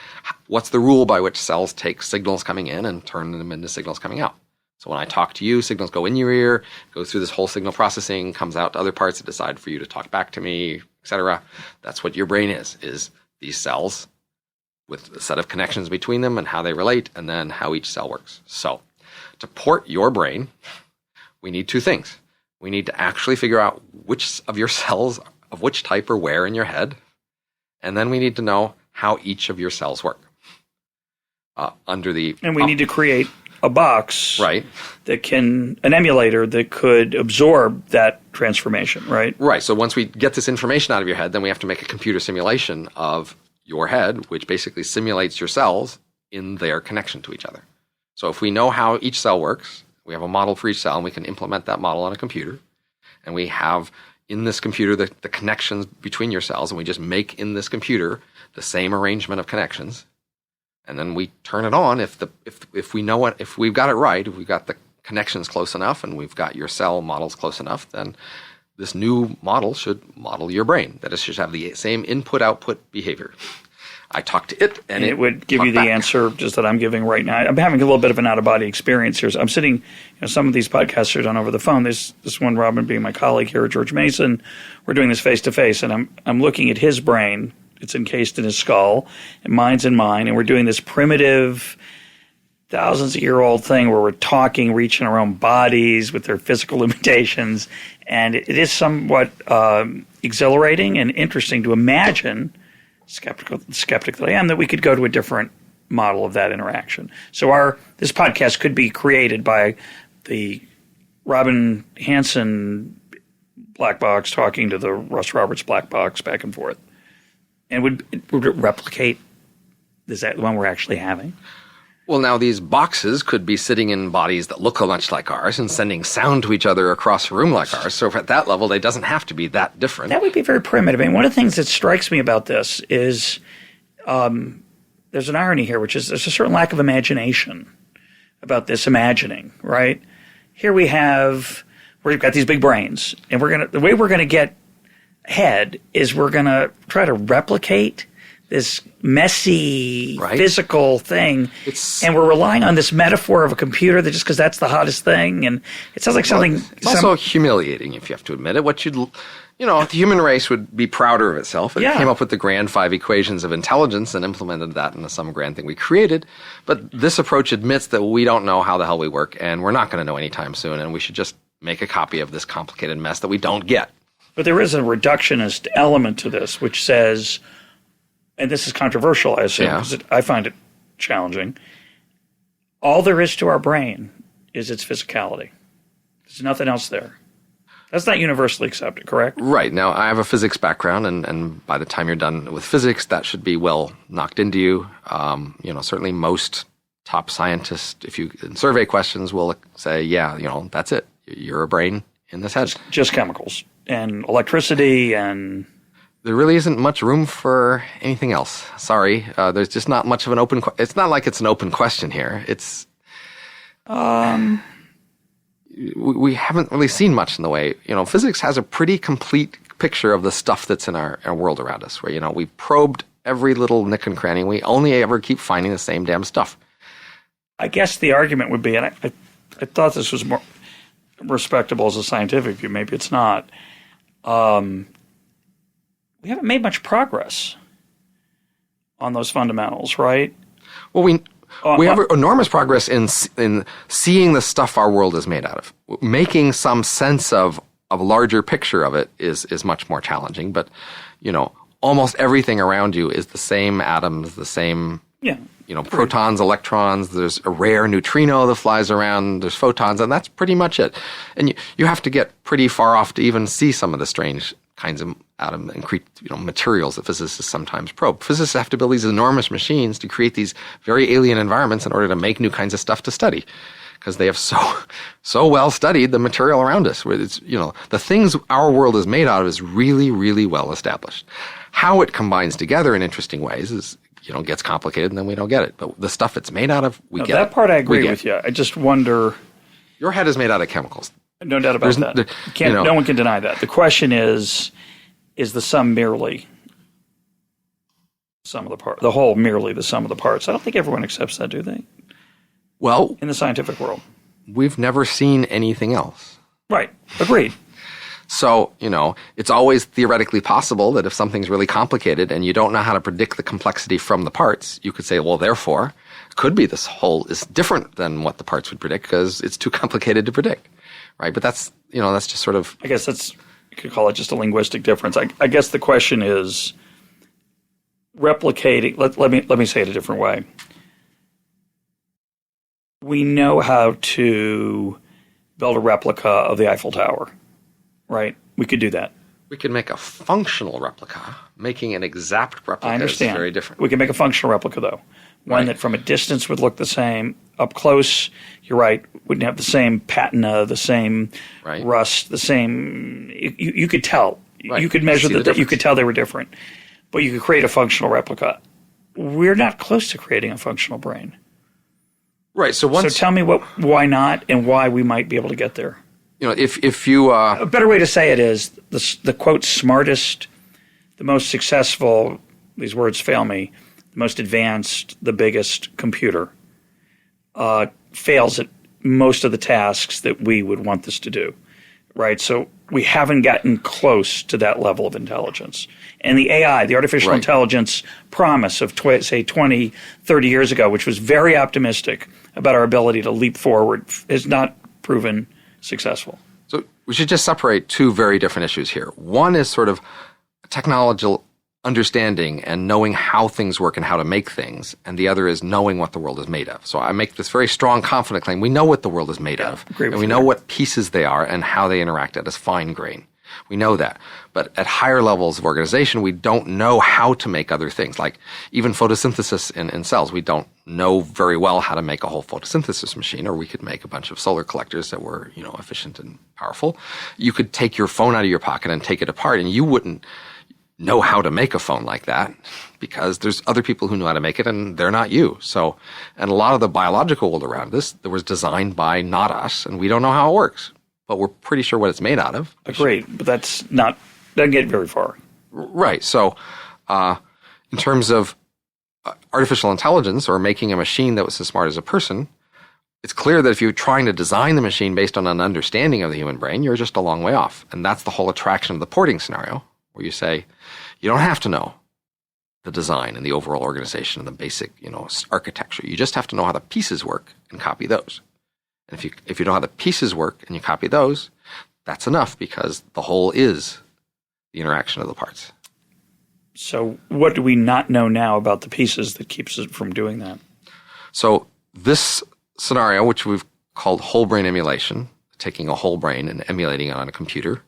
[SPEAKER 2] what's the rule by which cells take signals coming in and turn them into signals coming out? So when I talk to you, signals go in your ear, go through this whole signal processing, comes out to other parts that decide for you to talk back to me, etc. That's what your brain is these cells with a set of connections between them and how they relate, and then how each cell works. So to port your brain, we need two things. We need to actually figure out which of your cells of which type are where in your head, and then we need to know how each of your cells work. And we need
[SPEAKER 1] to create a box,
[SPEAKER 2] right,
[SPEAKER 1] an emulator that could absorb that transformation, right?
[SPEAKER 2] Right. So once we get this information out of your head, then we have to make a computer simulation of your head, which basically simulates your cells in their connection to each other. So if we know how each cell works, we have a model for each cell, and we can implement that model on a computer, and we have in this computer the connections between your cells, and we just make in this computer the same arrangement of connections, and then we turn it on if we know if we've got it right, if we've got the connections close enough and we've got your cell models close enough, then this new model should model your brain. That is, should have the same input-output behavior. I talk to it, and it
[SPEAKER 1] would give you the answer just that I'm giving right now. I'm having a little bit of an out-of-body experience here. So I'm sitting, some of these podcasts are done over the phone. There's this one, Robin being my colleague here at George Mason. We're doing this face-to-face, and I'm looking at his brain. It's encased in his skull, and mine's in mine, and we're doing this primitive thousands of year old thing where we're talking, reaching our own bodies with their physical limitations. And it is somewhat exhilarating and interesting to imagine, skeptic that I am, that we could go to a different model of that interaction. So this podcast could be created by the Robin Hanson black box talking to the Russ Roberts black box back and forth. And would it replicate, is that the one we're actually having?
[SPEAKER 2] Well, now these boxes could be sitting in bodies that look much like ours and sending sound to each other across a room like ours. So if at that level, it doesn't have to be that different.
[SPEAKER 1] That would be very primitive. I mean, one of the things that strikes me about this is there's an irony here, which is there's a certain lack of imagination about this imagining, right? Here we've got these big brains, and the way we're gonna get ahead is we're gonna try to replicate this messy physical thing, and we're relying on this metaphor of a computer that just because that's the hottest thing, and it sounds like something.
[SPEAKER 2] It's also humiliating, if you have to admit it. The human race would be prouder of itself. It came up with the grand 5 equations of intelligence and implemented that into some grand thing we created. But this approach admits that we don't know how the hell we work, and we're not going to know anytime soon, and we should just make a copy of this complicated mess that we don't get.
[SPEAKER 1] But there is a reductionist element to this, which says, and this is controversial, I assume, because I find it challenging, all there is to our brain is its physicality. There's nothing else there. That's not universally accepted, correct? Right.
[SPEAKER 2] Now, I have a physics background, and by the time you're done with physics, that should be well knocked into you. Certainly most top scientists, if you survey questions, will say, that's it. You're a brain in this head.
[SPEAKER 1] Just chemicals and electricity and...
[SPEAKER 2] There really isn't much room for anything else. Sorry. There's just not much of an open... It's not like it's an open question here. It's... We haven't really seen much in the way... physics has a pretty complete picture of the stuff that's in our world around us, where, we probed every little nook and cranny. We only ever keep finding the same damn stuff.
[SPEAKER 1] I guess the argument would be, and I thought this was more respectable as a scientific view, maybe it's not... we haven't made much progress on those fundamentals, right?
[SPEAKER 2] Well, we have enormous progress in seeing the stuff our world is made out of. Making some sense of a larger picture of it is much more challenging. But, almost everything around you is the same atoms, the same, protons, electrons. There's a rare neutrino that flies around. There's photons, and that's pretty much it. And you have to get pretty far off to even see some of the strange kinds of atom and materials that physicists sometimes probe. Physicists have to build these enormous machines to create these very alien environments in order to make new kinds of stuff to study, because they have so well studied the material around us. Where it's the things our world is made out of is really, really well established. How it combines together in interesting ways is gets complicated, and then we don't get it. But the stuff it's made out of, we get.
[SPEAKER 1] That part I agree with you. I just wonder.
[SPEAKER 2] Your head is made out of chemicals.
[SPEAKER 1] No doubt about that. No one can deny that. The question is the sum merely sum of the part, the whole merely the sum of the parts? I don't think everyone accepts that, do they?
[SPEAKER 2] Well,
[SPEAKER 1] in the scientific world,
[SPEAKER 2] we've never seen anything else.
[SPEAKER 1] Right. Agreed.
[SPEAKER 2] So, it's always theoretically possible that if something's really complicated and you don't know how to predict the complexity from the parts, you could say, well, therefore, it could be this whole is different than what the parts would predict because it's too complicated to predict. Right, but that's just sort of...
[SPEAKER 1] I guess you could call it just a linguistic difference. I guess the question is replicating... Let me say it a different way. We know how to build a replica of the Eiffel Tower, right? We could do that.
[SPEAKER 2] We could make a functional replica. Making an exact replica is very different.
[SPEAKER 1] We can make a functional replica, though. One that from a distance would look the same. Up close, you're right, wouldn't have the same patina, the same rust, the same... You could tell. Right. You could measure that. You could tell they were different. But you could create a functional replica. We're not close to creating a functional brain.
[SPEAKER 2] Right. So
[SPEAKER 1] tell me why not and why we might be able to get there.
[SPEAKER 2] If you...
[SPEAKER 1] A better way to say it is the quote, smartest, the most successful, these words fail me, the most advanced, the biggest computer fails at most of the tasks that we would want this to do, right? So we haven't gotten close to that level of intelligence. And the AI, the artificial intelligence promise of, say, 20, 30 years ago, which was very optimistic about our ability to leap forward, is not proven successful.
[SPEAKER 2] So we should just separate two very different issues here. One is sort of technological understanding and knowing how things work and how to make things, and the other is knowing what the world is made of. So I make this very strong, confident claim. We know what the world is made of, and we know what pieces they are and how they interact at a fine grain. We know that. But at higher levels of organization, we don't know how to make other things, like even photosynthesis in cells. We don't know very well how to make a whole photosynthesis machine, or we could make a bunch of solar collectors that were, efficient and powerful. You could take your phone out of your pocket and take it apart, and you wouldn't know how to make a phone like that because there's other people who know how to make it and they're not you. So, and a lot of the biological world around this, that was designed by not us, and we don't know how it works, but we're pretty sure what it's made out of.
[SPEAKER 1] Agreed, but doesn't get very far.
[SPEAKER 2] Right. So, in terms of artificial intelligence or making a machine that was as smart as a person, it's clear that if you're trying to design the machine based on an understanding of the human brain, you're just a long way off. And that's the whole attraction of the porting scenario, where you say, you don't have to know the design and the overall organization and the basic, architecture. You just have to know how the pieces work and copy those. And if you know how the pieces work and you copy those, that's enough, because the whole is the interaction of the parts.
[SPEAKER 1] So what do we not know now about the pieces that keeps us from doing that?
[SPEAKER 2] So this scenario, which we've called whole brain emulation, taking a whole brain and emulating it on a computer,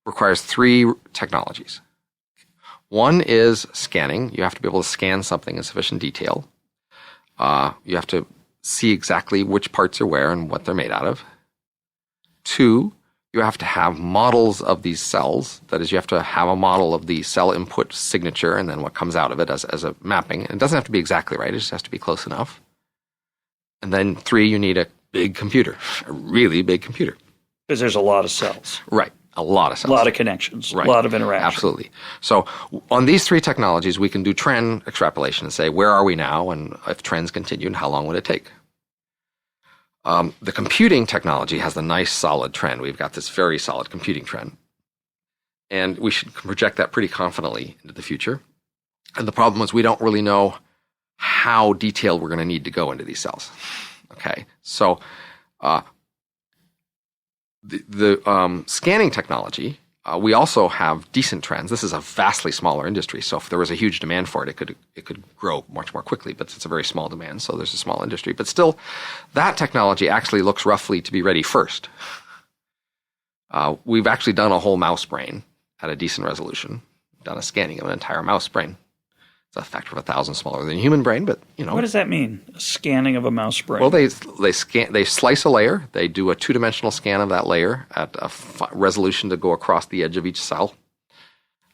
[SPEAKER 2] requires three technologies. One is scanning. You have to be able to scan something in sufficient detail. You have to see exactly which parts are where and what they're made out of. Two, you have to have models of these cells. That is, you have to have a model of the cell input signature and then what comes out of it as a mapping. And it doesn't have to be exactly right. It just has to be close enough. And then three, you need a big computer, a really big computer.
[SPEAKER 1] Because there's a lot of cells.
[SPEAKER 2] Right. A lot of cells.
[SPEAKER 1] A lot of connections. Right. A lot of interaction.
[SPEAKER 2] Absolutely. So on these three technologies, we can do trend extrapolation and say, where are we now? And if trends continue, and how long would it take? The computing technology has a nice solid trend. We've got this very solid computing trend. And we should project that pretty confidently into the future. And the problem is we don't really know how detailed we're going to need to go into these cells. Okay. So the scanning technology, we also have decent trends. This is a vastly smaller industry, so if there was a huge demand for it, it could grow much more quickly. But it's a very small demand, so there's a small industry. But still, that technology actually looks roughly to be ready first. We've actually done a whole mouse brain at a decent resolution. We've done a scanning of an entire mouse brain. It's a factor of 1,000 smaller than a human brain, but
[SPEAKER 1] What does that mean? A scanning of a mouse brain?
[SPEAKER 2] Well, they slice a layer. They do a two-dimensional scan of that layer at a resolution to go across the edge of each cell,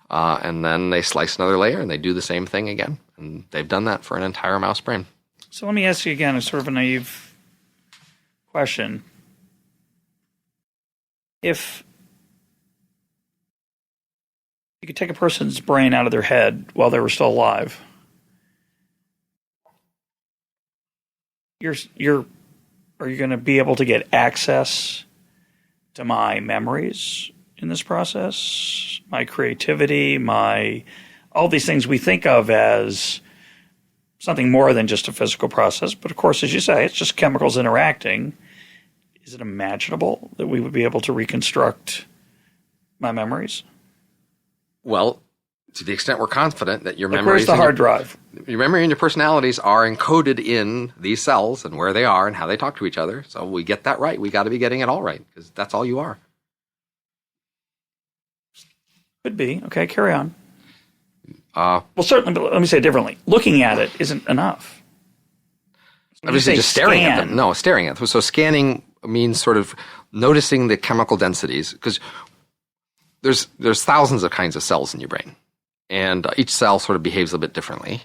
[SPEAKER 2] and then they slice another layer and they do the same thing again. And they've done that for an entire mouse brain.
[SPEAKER 1] So let me ask you again a sort of a naive question: if you could take a person's brain out of their head while they were still alive, are you going to be able to get access to my memories in this process, my creativity, all these things we think of as something more than just a physical process? But of course, as you say, it's just chemicals interacting. Is it imaginable that we would be able to reconstruct my memories?
[SPEAKER 2] Well, to the extent we're confident that your memories,
[SPEAKER 1] where's the hard drive?
[SPEAKER 2] Your memory and your personalities are encoded in these cells and where they are and how they talk to each other. So we get that right. We got to be getting it all right, because that's all you are.
[SPEAKER 1] Could be. Okay, carry on. Well, certainly, but let me say it differently. Looking at it isn't enough.
[SPEAKER 2] Obviously, just staring at them. No, staring at them. So scanning means sort of noticing the chemical densities, because there's thousands of kinds of cells in your brain, and each cell sort of behaves a bit differently.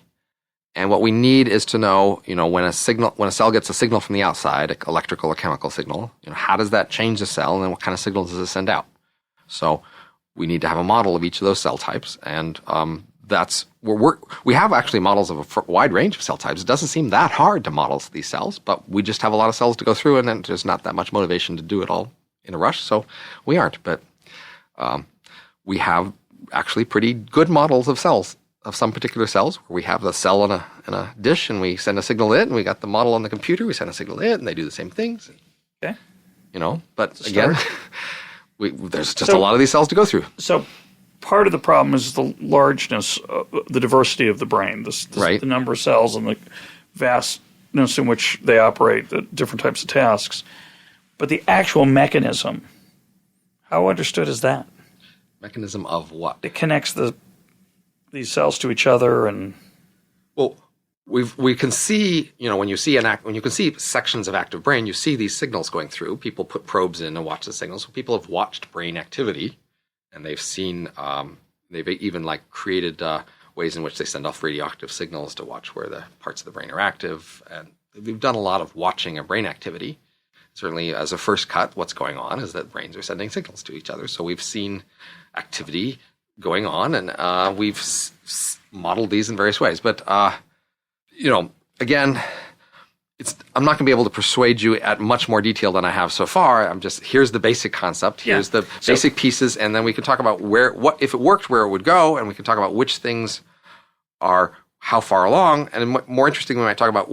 [SPEAKER 2] And what we need is to know, when a cell gets a signal from the outside, electrical or chemical signal, how does that change the cell, and then what kind of signal does it send out? So we need to have a model of each of those cell types, and we have actually models of a wide range of cell types. It doesn't seem that hard to model these cells, but we just have a lot of cells to go through, and then there's not that much motivation to do it all in a rush, so we aren't. But we have actually pretty good models of cells, of some particular cells, where we have the cell in a dish and we send a signal to it, and we got the model on the computer, we send a signal to it, and they do the same things.
[SPEAKER 1] Okay.
[SPEAKER 2] But again, there's just a lot of these cells to go through.
[SPEAKER 1] So part of the problem is the largeness, the diversity of the brain,
[SPEAKER 2] right.
[SPEAKER 1] The number of cells and the vastness in which they operate, the different types of tasks. But the actual mechanism, how understood is that?
[SPEAKER 2] Mechanism of what?
[SPEAKER 1] It connects these cells to each other, and
[SPEAKER 2] well, we can see, when you can see sections of active brain, you see these signals going through. People put probes in and watch the signals. So people have watched brain activity, and they've seen, they've even created ways in which they send off radioactive signals to watch where the parts of the brain are active. And we've done a lot of watching of brain activity. Certainly, as a first cut, what's going on is that brains are sending signals to each other. So we've seen activity going on, and we've modeled these in various ways. But again, I'm not going to be able to persuade you at much more detail than I have so far. Here's the basic concept, here's the basic pieces, and then we can talk about what if it worked, where it would go, and we can talk about which things are how far along. And more interesting, we might talk about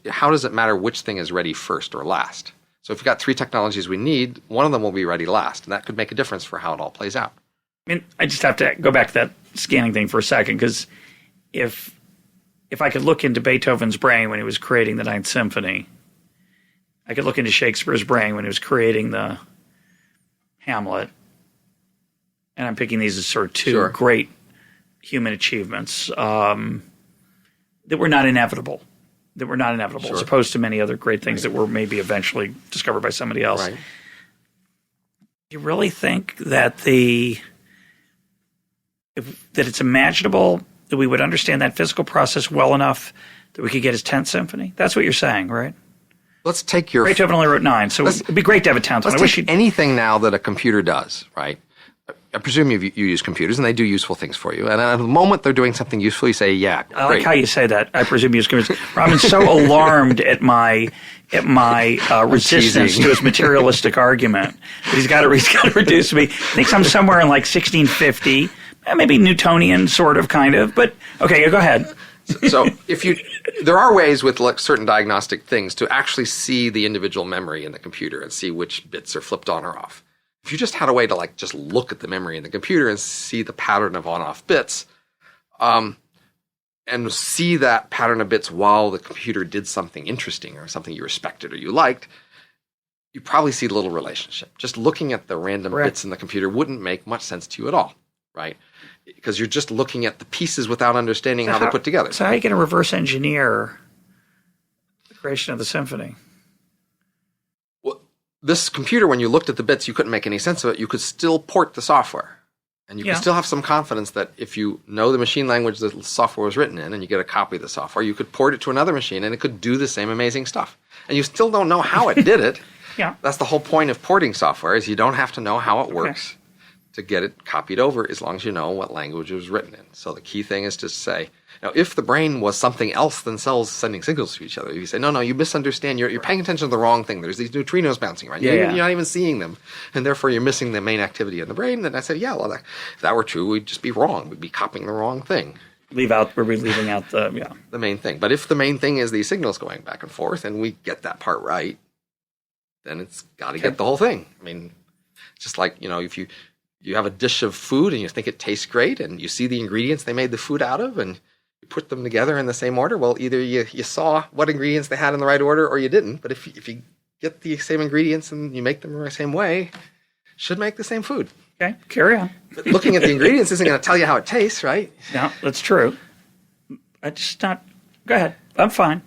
[SPEAKER 2] how does it matter which thing is ready first or last? So if you've got 3 technologies we need, one of them will be ready last, and that could make a difference for how it all plays out.
[SPEAKER 1] I just have to go back to that scanning thing for a second, because if I could look into Beethoven's brain when he was creating the Ninth Symphony, I could look into Shakespeare's brain when he was creating the Hamlet, and I'm picking these as sort of 2 great human achievements that were not inevitable. As opposed to many other great things that were maybe eventually discovered by somebody else.
[SPEAKER 2] Right.
[SPEAKER 1] Do you really think that that it's imaginable that we would understand that physical process well enough that we could get his 10th symphony? That's what you're saying, right?
[SPEAKER 2] Let's take your...
[SPEAKER 1] Beethoven only wrote 9, so it'd be great to have a 10th one.
[SPEAKER 2] Let's take anything now that a computer does, right? I presume you use computers, and they do useful things for you. And at the moment they're doing something useful, you say, yeah, great.
[SPEAKER 1] I like how you say that. I presume you use computers. Robin's so alarmed at my resistance to his materialistic argument that he's got to reduce me. He thinks I'm somewhere in 1650, maybe Newtonian, sort of, kind of. But okay, go ahead.
[SPEAKER 2] So there are ways with certain diagnostic things to actually see the individual memory in the computer and see which bits are flipped on or off. If you just had a way to just look at the memory in the computer and see the pattern of on-off bits, and see that pattern of bits while the computer did something interesting or something you respected or you liked, you probably see little relationship. Just looking at the random bits in the computer wouldn't make much sense to you at all, right? Because you're just looking at the pieces without understanding how they're put together.
[SPEAKER 1] So how are you going to reverse engineer the creation of the symphony?
[SPEAKER 2] This computer, when you looked at the bits, you couldn't make any sense of it. You could still port the software. And you could still have some confidence that if you know the machine language that the software was written in and you get a copy of the software, you could port it to another machine and it could do the same amazing stuff. And you still don't know how it did it. That's the whole point of porting software, is you don't have to know how it works to get it copied over, as long as you know what language it was written in. So the key thing is to say, now, if the brain was something else than cells sending signals to each other, you say, no, you misunderstand. You're paying attention to the wrong thing. There's these neutrinos bouncing around. You're not even seeing them. And therefore, you're missing the main activity in the brain. Then I said, if that were true, we'd just be wrong. We'd be copying the wrong thing.
[SPEAKER 1] We're leaving out the
[SPEAKER 2] main thing. But if the main thing is these signals going back and forth, and we get that part right, then it's got to get the whole thing. I mean, just like, if you have a dish of food and you think it tastes great, and you see the ingredients they made the food out of, and you put them together in the same order, well, either you saw what ingredients they had in the right order or you didn't. But if you get the same ingredients and you make them the same way, should make the same food.
[SPEAKER 1] Okay, carry on.
[SPEAKER 2] But looking at the ingredients isn't going to tell you how it tastes, right?
[SPEAKER 1] No, that's true. Go ahead. I'm fine.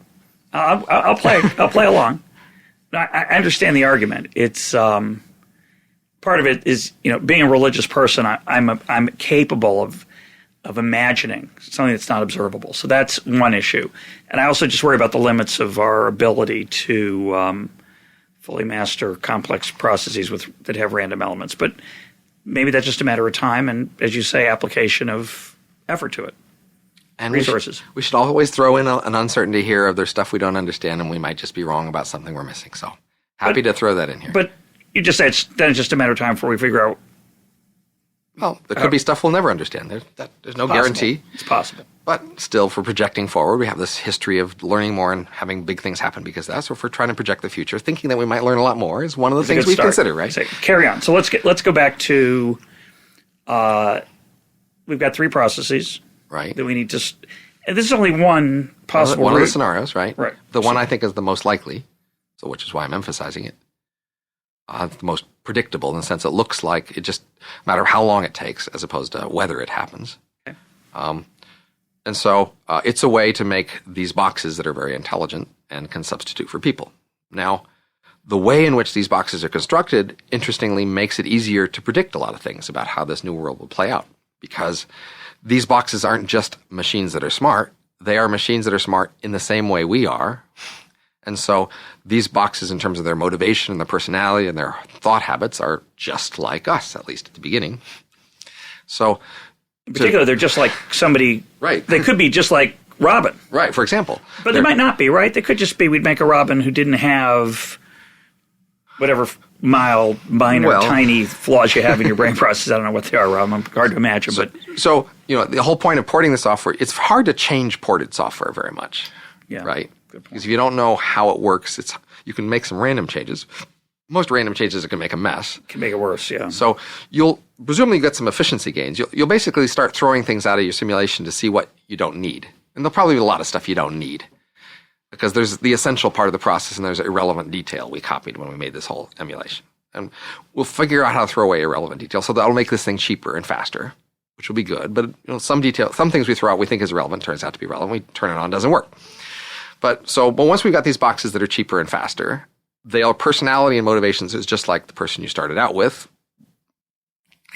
[SPEAKER 1] I'll play. I'll play along. I understand the argument. It's part of it is being a religious person. I'm capable of imagining something that's not observable. So that's one issue. And I also just worry about the limits of our ability to fully master complex processes that have random elements. But maybe that's just a matter of time and, as you say, application of effort to it. And resources.
[SPEAKER 2] We should always throw in an uncertainty here of there's stuff we don't understand, and we might just be wrong about something we're missing. So happy to throw that in here.
[SPEAKER 1] But you just said then it's just a matter of time before we figure out.
[SPEAKER 2] Well, there could be stuff we'll never understand. There's no guarantee.
[SPEAKER 1] It's possible.
[SPEAKER 2] But still, for projecting forward, we have this history of learning more and having big things happen because of that. So if we're trying to project the future, thinking that we might learn a lot more is one of the things we consider, right?
[SPEAKER 1] So, carry on. So let's go back to we've got three processes.
[SPEAKER 2] Right.
[SPEAKER 1] That we need to and this is only one possible
[SPEAKER 2] one of the scenarios, right?
[SPEAKER 1] Right.
[SPEAKER 2] The one I think is the most likely, so which is why I'm emphasizing it. The most predictable in the sense it looks like it just matter how long it takes as opposed to whether it happens.
[SPEAKER 1] Okay.
[SPEAKER 2] And so it's a way to make these boxes that are very intelligent and can substitute for people. Now, the way in which these boxes are constructed, interestingly, makes it easier to predict a lot of things about how this new world will play out. Because these boxes aren't just machines that are smart. They are machines that are smart in the same way we are. And so these boxes, in terms of their motivation and their personality and their thought habits, are just like us, at least at the beginning. So,
[SPEAKER 1] in particular, they're just like somebody.
[SPEAKER 2] Right.
[SPEAKER 1] They could be just like Robin.
[SPEAKER 2] Right, for example.
[SPEAKER 1] But they might not be, right? They could just be, we'd make a Robin who didn't have whatever minor, tiny flaws you have in your brain process. I don't know what they are, Robin. Hard to imagine.
[SPEAKER 2] So, the whole point of porting the software, it's hard to change ported software very much.
[SPEAKER 1] Yeah.
[SPEAKER 2] Right? Because if you don't know how it works, you can make some random changes. Most random changes can make a mess.
[SPEAKER 1] Can make it worse, yeah.
[SPEAKER 2] So you'll presumably get some efficiency gains. You'll basically start throwing things out of your simulation to see what you don't need. And there'll probably be a lot of stuff you don't need. Because there's the essential part of the process and there's irrelevant detail we copied when we made this whole emulation. And we'll figure out how to throw away irrelevant detail. So that'll make this thing cheaper and faster, which will be good. But some things we throw out we think is relevant turns out to be relevant. We turn it on, doesn't work. But once we've got these boxes that are cheaper and faster, their personality and motivations is just like the person you started out with,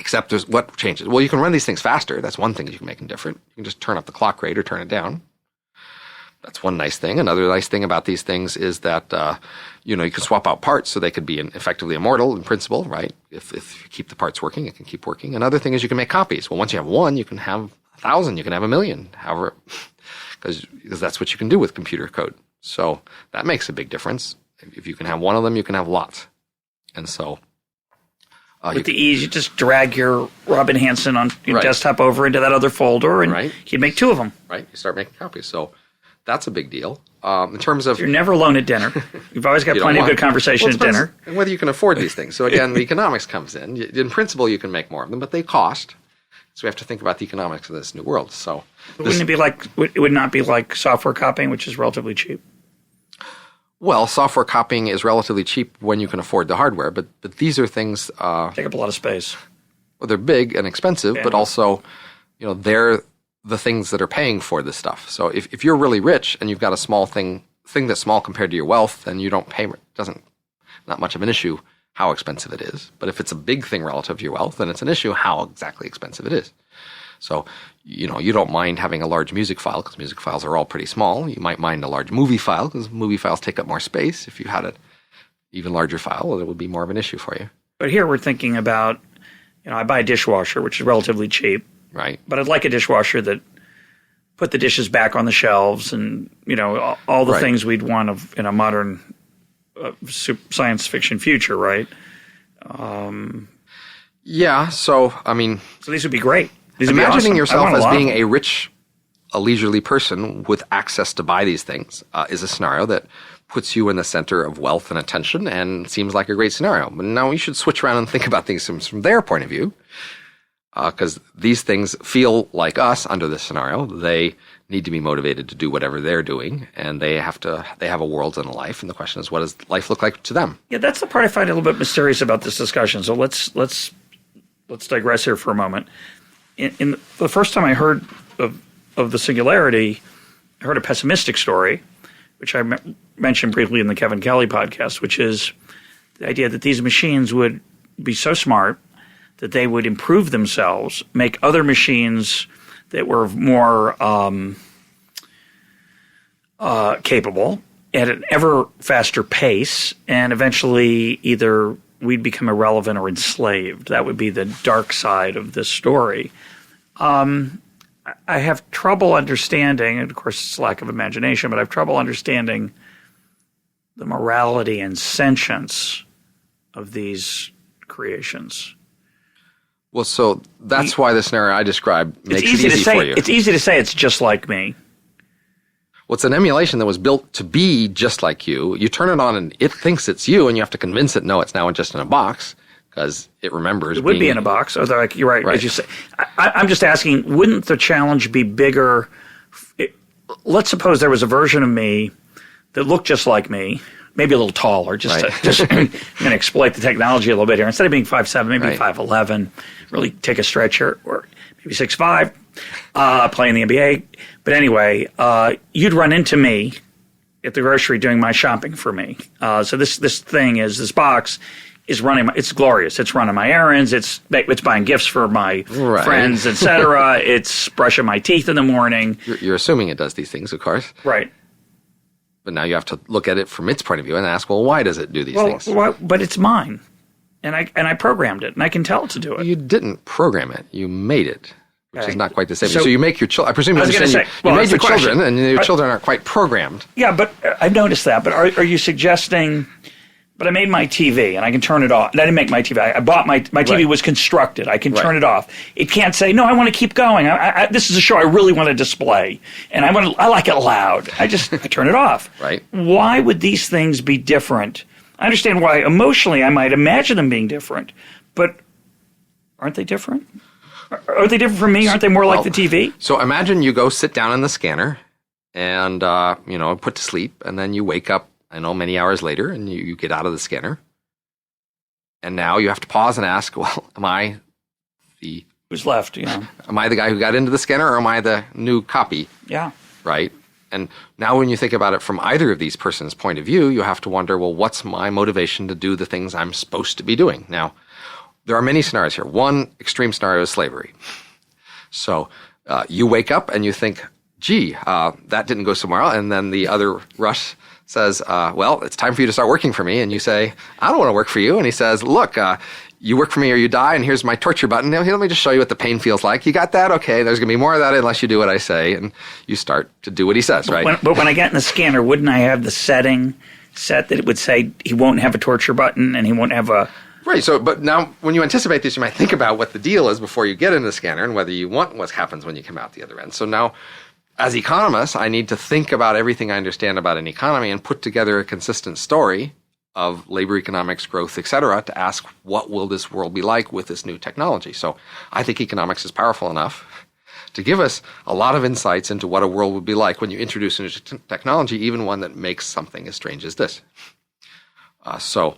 [SPEAKER 2] except there's what changes. Well, you can run these things faster. That's one thing you can make them different. You can just turn up the clock rate or turn it down. That's one nice thing. Another nice thing about these things is that, you can swap out parts so they could be effectively immortal in principle, right? If you keep the parts working, it can keep working. Another thing is you can make copies. Well, once you have one, you can have 1,000, you can have 1,000,000, however, because that's what you can do with computer code. So that makes a big difference. If you can have one of them, you can have lots. And so
[SPEAKER 1] with the ease, you just drag your Robin Hanson on your
[SPEAKER 2] right.
[SPEAKER 1] desktop over into that other folder, and
[SPEAKER 2] right.
[SPEAKER 1] you'd make two of them.
[SPEAKER 2] Right. You start making copies. So that's a big deal. In terms of...
[SPEAKER 1] You're never alone at dinner. You've always got plenty of good conversation at dinner.
[SPEAKER 2] And whether you can afford these things. So again, the economics comes in. In principle, you can make more of them, but they cost. So we have to think about the economics of this new world. So
[SPEAKER 1] it would not be like software copying, which is relatively cheap.
[SPEAKER 2] Well, software copying is relatively cheap when you can afford the hardware, but these are things...
[SPEAKER 1] take up a lot of space.
[SPEAKER 2] Well, they're big and expensive, but also, they're the things that are paying for this stuff. So if you're really rich and you've got a small thing that's small compared to your wealth, then you don't pay, not much of an issue how expensive it is. But if it's a big thing relative to your wealth, then it's an issue how exactly expensive it is. So, you don't mind having a large music file because music files are all pretty small. You might mind a large movie file because movie files take up more space. If you had an even larger file, well, it would be more of an issue for you.
[SPEAKER 1] But here we're thinking about, I buy a dishwasher, which is relatively cheap.
[SPEAKER 2] Right.
[SPEAKER 1] But I'd like a dishwasher that put the dishes back on the shelves and, all the
[SPEAKER 2] right.
[SPEAKER 1] things we'd want in a modern science fiction future, right?
[SPEAKER 2] Yeah. So,
[SPEAKER 1] So these would be great. These would
[SPEAKER 2] imagining
[SPEAKER 1] be awesome.
[SPEAKER 2] yourself as being a rich, leisurely person with access to buy these things is a scenario that puts you in the center of wealth and attention and seems like a great scenario. But now you should switch around and think about things from their point of view. Because these things feel like us under this scenario. They need to be motivated to do whatever they're doing, and they have a world and a life. And the question is, what does life look like to them?
[SPEAKER 1] Yeah, that's the part I find a little bit mysterious about this discussion. So let's digress here for a moment. In the first time I heard of the Singularity, I heard a pessimistic story, which I mentioned briefly in the Kevin Kelly podcast, which is the idea that these machines would be so smart that they would improve themselves, make other machines that were more capable at an ever faster pace, and eventually either we'd become irrelevant or enslaved. That would be the dark side of this story. I have trouble understanding, and of course it's lack of imagination, but I have trouble understanding the morality and sentience of these creations?
[SPEAKER 2] Well, so that's why the scenario I described makes it easy for you.
[SPEAKER 1] It's easy to say it's just like me.
[SPEAKER 2] Well, it's an emulation that was built to be just like you. You turn it on and it thinks it's you, and you have to convince it, no, it's now just in a box, because it remembers.
[SPEAKER 1] It would be in a box. Although, you're right. As you say, I'm just asking, wouldn't the challenge be bigger? Let's suppose there was a version of me that looked just like me, maybe a little taller. I'm going to exploit the technology a little bit here. Instead of being 5'7", maybe 5'11", really take a stretch here, or maybe 6'5", playing the NBA. But anyway, you'd run into me at the grocery doing my shopping for me. So this box is running. It's glorious. It's running my errands. It's buying gifts for my friends, etc. It's brushing my teeth in the morning.
[SPEAKER 2] You're assuming it does these things, of course.
[SPEAKER 1] Right.
[SPEAKER 2] But now you have to look at it from its point of view and ask, well, why does it do these things?
[SPEAKER 1] But it's mine, and I programmed it, and I can tell it to do it.
[SPEAKER 2] You didn't program it. You made it. Which is not quite the same. So you make your children. I presume you made your children, and your children aren't quite programmed.
[SPEAKER 1] Yeah, but I've noticed that. But are you suggesting? But I made my TV, and I can turn it off. And I didn't make my TV. I bought my TV was constructed. I can turn it off. It can't say, no, I want to keep going. This is a show I really want to display, and I like it loud. I turn it off.
[SPEAKER 2] Right.
[SPEAKER 1] Why would these things be different? I understand why emotionally I might imagine them being different, but aren't they different? Are they different from me? Aren't they more like the TV?
[SPEAKER 2] So imagine you go sit down in the scanner and, put to sleep, and then you wake up, many hours later, and you get out of the scanner. And now you have to pause and ask, well, am I the...
[SPEAKER 1] Who's left,
[SPEAKER 2] Am I the guy who got into the scanner, or am I the new copy?
[SPEAKER 1] Yeah.
[SPEAKER 2] Right? And now when you think about it from either of these persons' point of view, you have to wonder, well, what's my motivation to do the things I'm supposed to be doing? Now, there are many scenarios here. One extreme scenario is slavery. So you wake up and you think, gee, that didn't go somewhere else. And then the other Russ says, well, it's time for you to start working for me. And you say, I don't want to work for you. And he says, look, you work for me or you die, and here's my torture button. Now, let me just show you what the pain feels like. You got that? Okay, there's going to be more of that unless you do what I say. And you start to do what he says, right?
[SPEAKER 1] But when I get in the scanner, wouldn't I have the setting set that it would say he won't have a torture button and he won't have a...
[SPEAKER 2] Right. So, but now when you anticipate this, you might think about what the deal is before you get in the scanner and whether you want what happens when you come out the other end. So now, as economists, I need to think about everything I understand about an economy and put together a consistent story of labor economics, growth, et cetera, to ask what will this world be like with this new technology. So I think economics is powerful enough to give us a lot of insights into what a world would be like when you introduce a new technology, even one that makes something as strange as this. So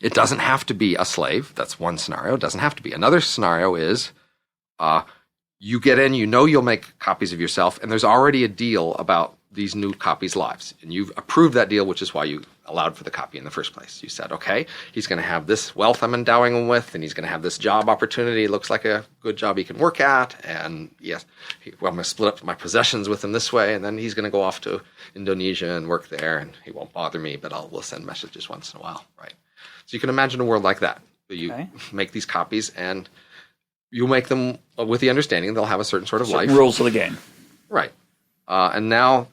[SPEAKER 2] it doesn't have to be a slave. That's one scenario. It doesn't have to be. Another scenario is you get in, you'll make copies of yourself, and there's already a deal about these new copies' lives. And you've approved that deal, which is why you allowed for the copy in the first place. You said, okay, he's going to have this wealth I'm endowing him with, and he's going to have this job opportunity. It looks like a good job he can work at. And yes, I'm going to split up my possessions with him this way, and then he's going to go off to Indonesia and work there, and he won't bother me, but we'll send messages once in a while, right? So you can imagine a world like that. You make these copies, and you make them with the understanding they'll have a certain sort of life.
[SPEAKER 1] Rules of the game.
[SPEAKER 2] Right. And now,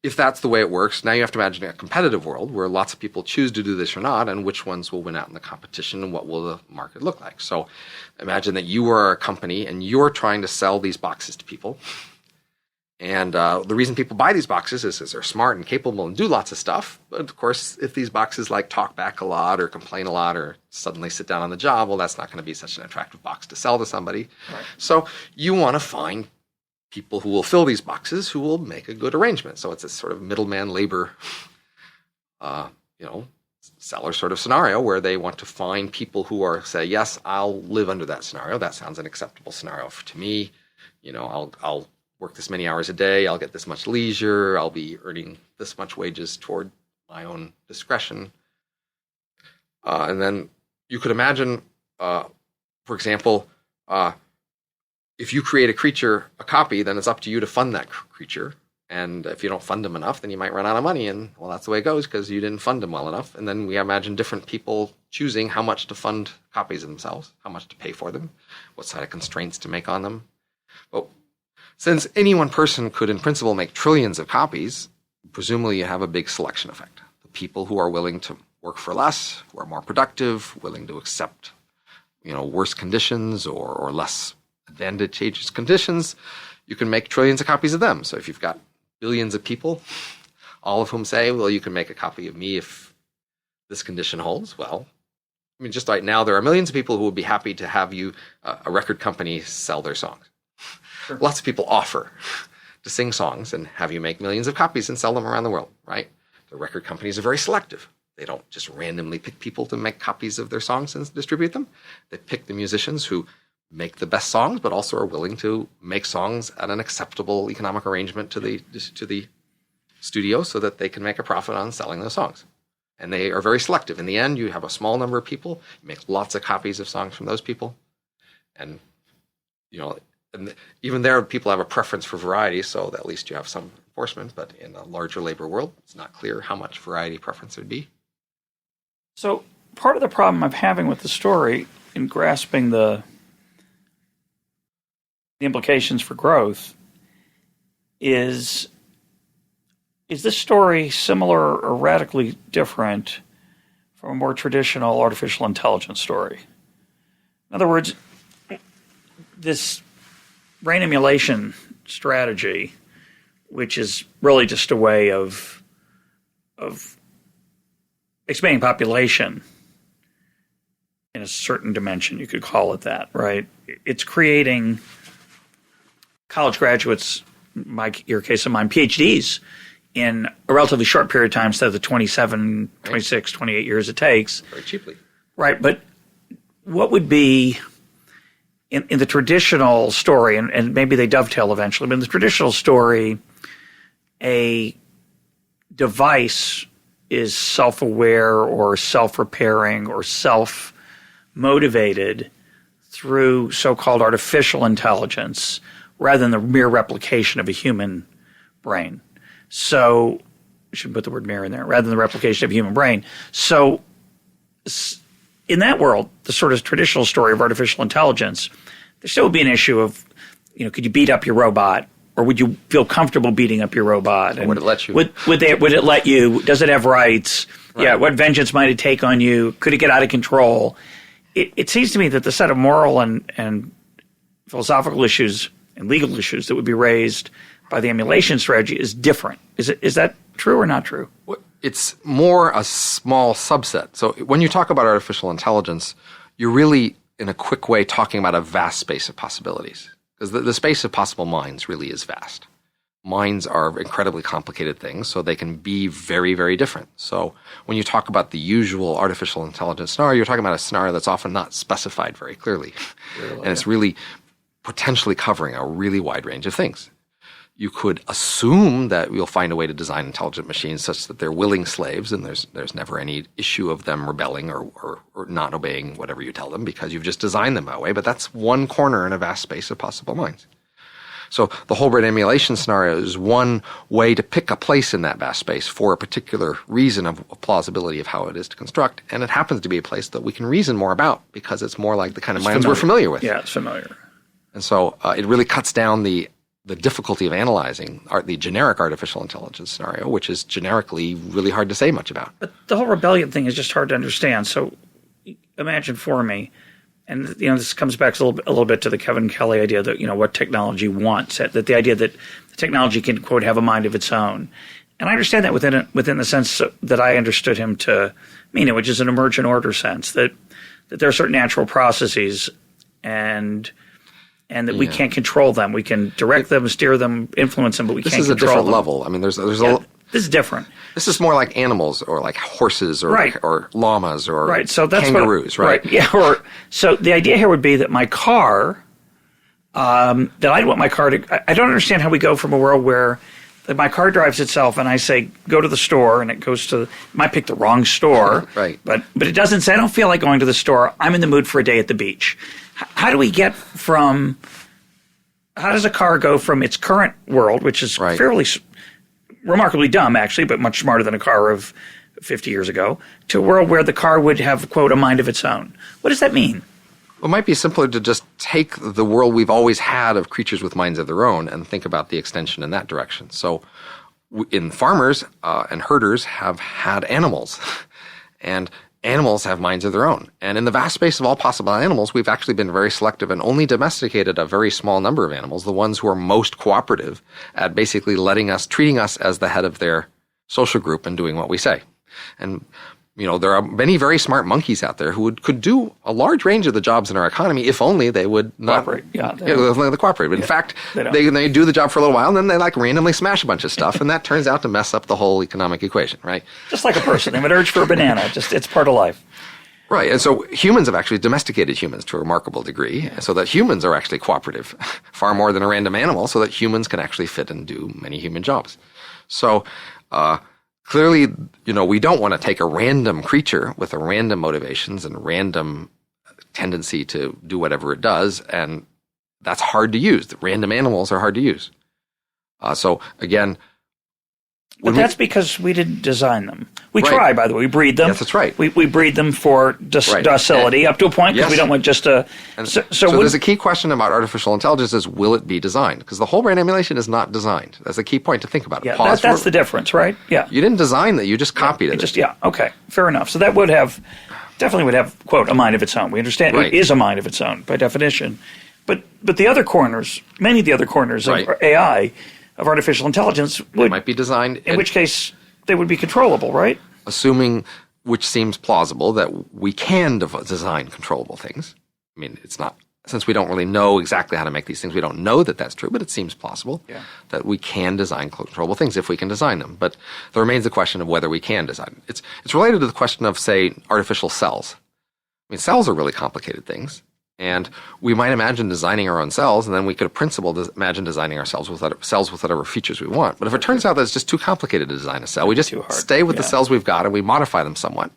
[SPEAKER 2] if that's the way it works, now you have to imagine a competitive world where lots of people choose to do this or not, and which ones will win out in the competition, and what will the market look like. So imagine that you are a company, and you're trying to sell these boxes to people. And the reason people buy these boxes is because they're smart and capable and do lots of stuff. But of course, if these boxes talk back a lot or complain a lot or suddenly sit down on the job, well, that's not going to be such an attractive box to sell to somebody. Right. So you want to find people who will fill these boxes who will make a good arrangement. So it's a sort of middleman labor, seller sort of scenario where they want to find people who say, yes, I'll live under that scenario. That sounds an acceptable scenario to me. I'll work this many hours a day, I'll get this much leisure, I'll be earning this much wages toward my own discretion. And then you could imagine, for example, if you create a copy, then it's up to you to fund that creature. And if you don't fund them enough, then you might run out of money. And, well, that's the way it goes because you didn't fund them well enough. And then we imagine different people choosing how much to fund copies of themselves, how much to pay for them, what sort of constraints to make on them. But since any one person could, in principle, make trillions of copies, presumably you have a big selection effect. The people who are willing to work for less, who are more productive, willing to accept, worse conditions or less advantageous conditions, you can make trillions of copies of them. So if you've got billions of people, all of whom say, well, you can make a copy of me if this condition holds, well, just right now, there are millions of people who would be happy to have you, a record company, sell their songs. Sure. Lots of people offer to sing songs and have you make millions of copies and sell them around the world, right? The record companies are very selective. They don't just randomly pick people to make copies of their songs and distribute them. They pick the musicians who make the best songs, but also are willing to make songs at an acceptable economic arrangement to the studio so that they can make a profit on selling those songs. And they are very selective. In the end, you have a small number of people, you make lots of copies of songs from those people. And, and even there, people have a preference for variety, so that at least you have some enforcement. But in a larger labor world, it's not clear how much variety preference would be.
[SPEAKER 1] So part of the problem I'm having with the story in grasping the implications for growth is this story similar or radically different from a more traditional artificial intelligence story? In other words, this brain emulation strategy, which is really just a way of expanding population in a certain dimension, you could call it that, right? It's creating college graduates, your case of mine, PhDs, in a relatively short period of time instead of the 27, 26, 28 years it takes.
[SPEAKER 2] Very cheaply.
[SPEAKER 1] Right, but what would be, in the traditional story, and maybe they dovetail eventually, but in the traditional story, a device is self-aware or self-repairing or self-motivated through so-called artificial intelligence rather than the mere replication of a human brain. So, I should put the word mirror in there, rather than the replication of a human brain. So, in that world, the sort of traditional story of artificial intelligence, there still would be an issue of, could you beat up your robot? Or would you feel comfortable beating up your robot?
[SPEAKER 2] And would it let you?
[SPEAKER 1] Would it let you? Does it have rights?
[SPEAKER 2] Right.
[SPEAKER 1] Yeah. What vengeance might it take on you? Could it get out of control? It seems to me that the set of moral and philosophical issues and legal issues that would be raised by the emulation strategy is different. Is that true or not true?
[SPEAKER 2] It's more a small subset. So when you talk about artificial intelligence, you're really, in a quick way, talking about a vast space of possibilities. Because the space of possible minds really is vast. Minds are incredibly complicated things, so they can be very, very different. So when you talk about the usual artificial intelligence scenario, you're talking about a scenario that's often not specified very clearly. Really, and it's really potentially covering a really wide range of things. You could assume that you'll find a way to design intelligent machines such that they're willing slaves and there's never any issue of them rebelling or not obeying whatever you tell them because you've just designed them that way. But that's one corner in a vast space of possible minds. So the whole brain emulation scenario is one way to pick a place in that vast space for a particular reason of plausibility of how it is to construct. And it happens to be a place that we can reason more about because it's more like the kind of minds we're familiar with.
[SPEAKER 1] Yeah, it's familiar.
[SPEAKER 2] And so it really cuts down the difficulty of analyzing the generic artificial intelligence scenario, which is generically really hard to say much about.
[SPEAKER 1] But the whole rebellion thing is just hard to understand. So imagine for me, and this comes back a little bit to the Kevin Kelly idea that what technology wants, that the idea that the technology can, quote, have a mind of its own. And I understand that within the sense that I understood him to mean it, which is an emergent order sense, that there are certain natural processes and that we can't control them. We can direct them, steer them, influence them, but we can't control them.
[SPEAKER 2] This is a different level. I mean, there's
[SPEAKER 1] this is different.
[SPEAKER 2] This is more like animals or like horses or or llamas or
[SPEAKER 1] so that's
[SPEAKER 2] kangaroos, right?
[SPEAKER 1] Yeah. So the idea here would be that my car, that I'd want my car to. I don't understand how we go from a world where my car drives itself and I say go to the store and it goes to. It might pick the wrong store,
[SPEAKER 2] right?
[SPEAKER 1] But it doesn't say I don't feel like going to the store. I'm in the mood for a day at the beach. How do we get from? How does a car go from its current world, which is fairly remarkably dumb, actually, but much smarter than a car of 50 years ago, to a world where the car would have, quote, a mind of its own? What does that mean?
[SPEAKER 2] Well, it might be simpler to just take the world we've always had of creatures with minds of their own and think about the extension in that direction. So in farmers and herders have had animals. And animals have minds of their own. And in the vast space of all possible animals, we've actually been very selective and only domesticated a very small number of animals, the ones who are most cooperative at basically treating us as the head of their social group and doing what we say. And there are many very smart monkeys out there who could do a large range of the jobs in our economy if only they would not
[SPEAKER 1] cooperate.
[SPEAKER 2] They cooperate. But in fact, they do the job for a little while and then they randomly smash a bunch of stuff, and that turns out to mess up the whole economic equation, right?
[SPEAKER 1] Just like a person, they would urge for a banana. It's part of life.
[SPEAKER 2] Right. And so humans have actually domesticated humans to a remarkable degree, so that humans are actually cooperative far more than a random animal, so that humans can actually fit and do many human jobs. So, clearly, we don't want to take a random creature with a random motivations and random tendency to do whatever it does, and that's hard to use. The random animals are hard to use. So again,
[SPEAKER 1] but that's because we didn't design them. We
[SPEAKER 2] right.
[SPEAKER 1] try, by the way. We breed them.
[SPEAKER 2] Yes, that's right.
[SPEAKER 1] We breed them for docility up to a point because we don't want just a...
[SPEAKER 2] So there's a key question about artificial intelligence is, will it be designed? Because the whole brain emulation is not designed. That's a key point to think about.
[SPEAKER 1] Yeah, that's the difference, right? Yeah.
[SPEAKER 2] You didn't design that. You just copied it.
[SPEAKER 1] Okay. Fair enough. So that definitely would have, quote, a mind of its own. We understand it is a mind of its own by definition. But the other corners, many of the other corners of AI, of artificial intelligence,
[SPEAKER 2] might be designed.
[SPEAKER 1] In which case, they would be controllable, right?
[SPEAKER 2] Assuming, which seems plausible, that we can design controllable things. I mean, it's not, since we don't really know exactly how to make these things, we don't know that that's true, but it seems plausible that we can design controllable things if we can design them. But there remains the question of whether we can design. It's related to the question of, say, artificial cells. I mean, cells are really complicated things. And we might imagine designing our own cells, and then we could, in principle, imagine designing our cells with whatever features we want. But if it turns out that it's just too complicated to design a cell, we just stay with the cells we've got and we modify them somewhat.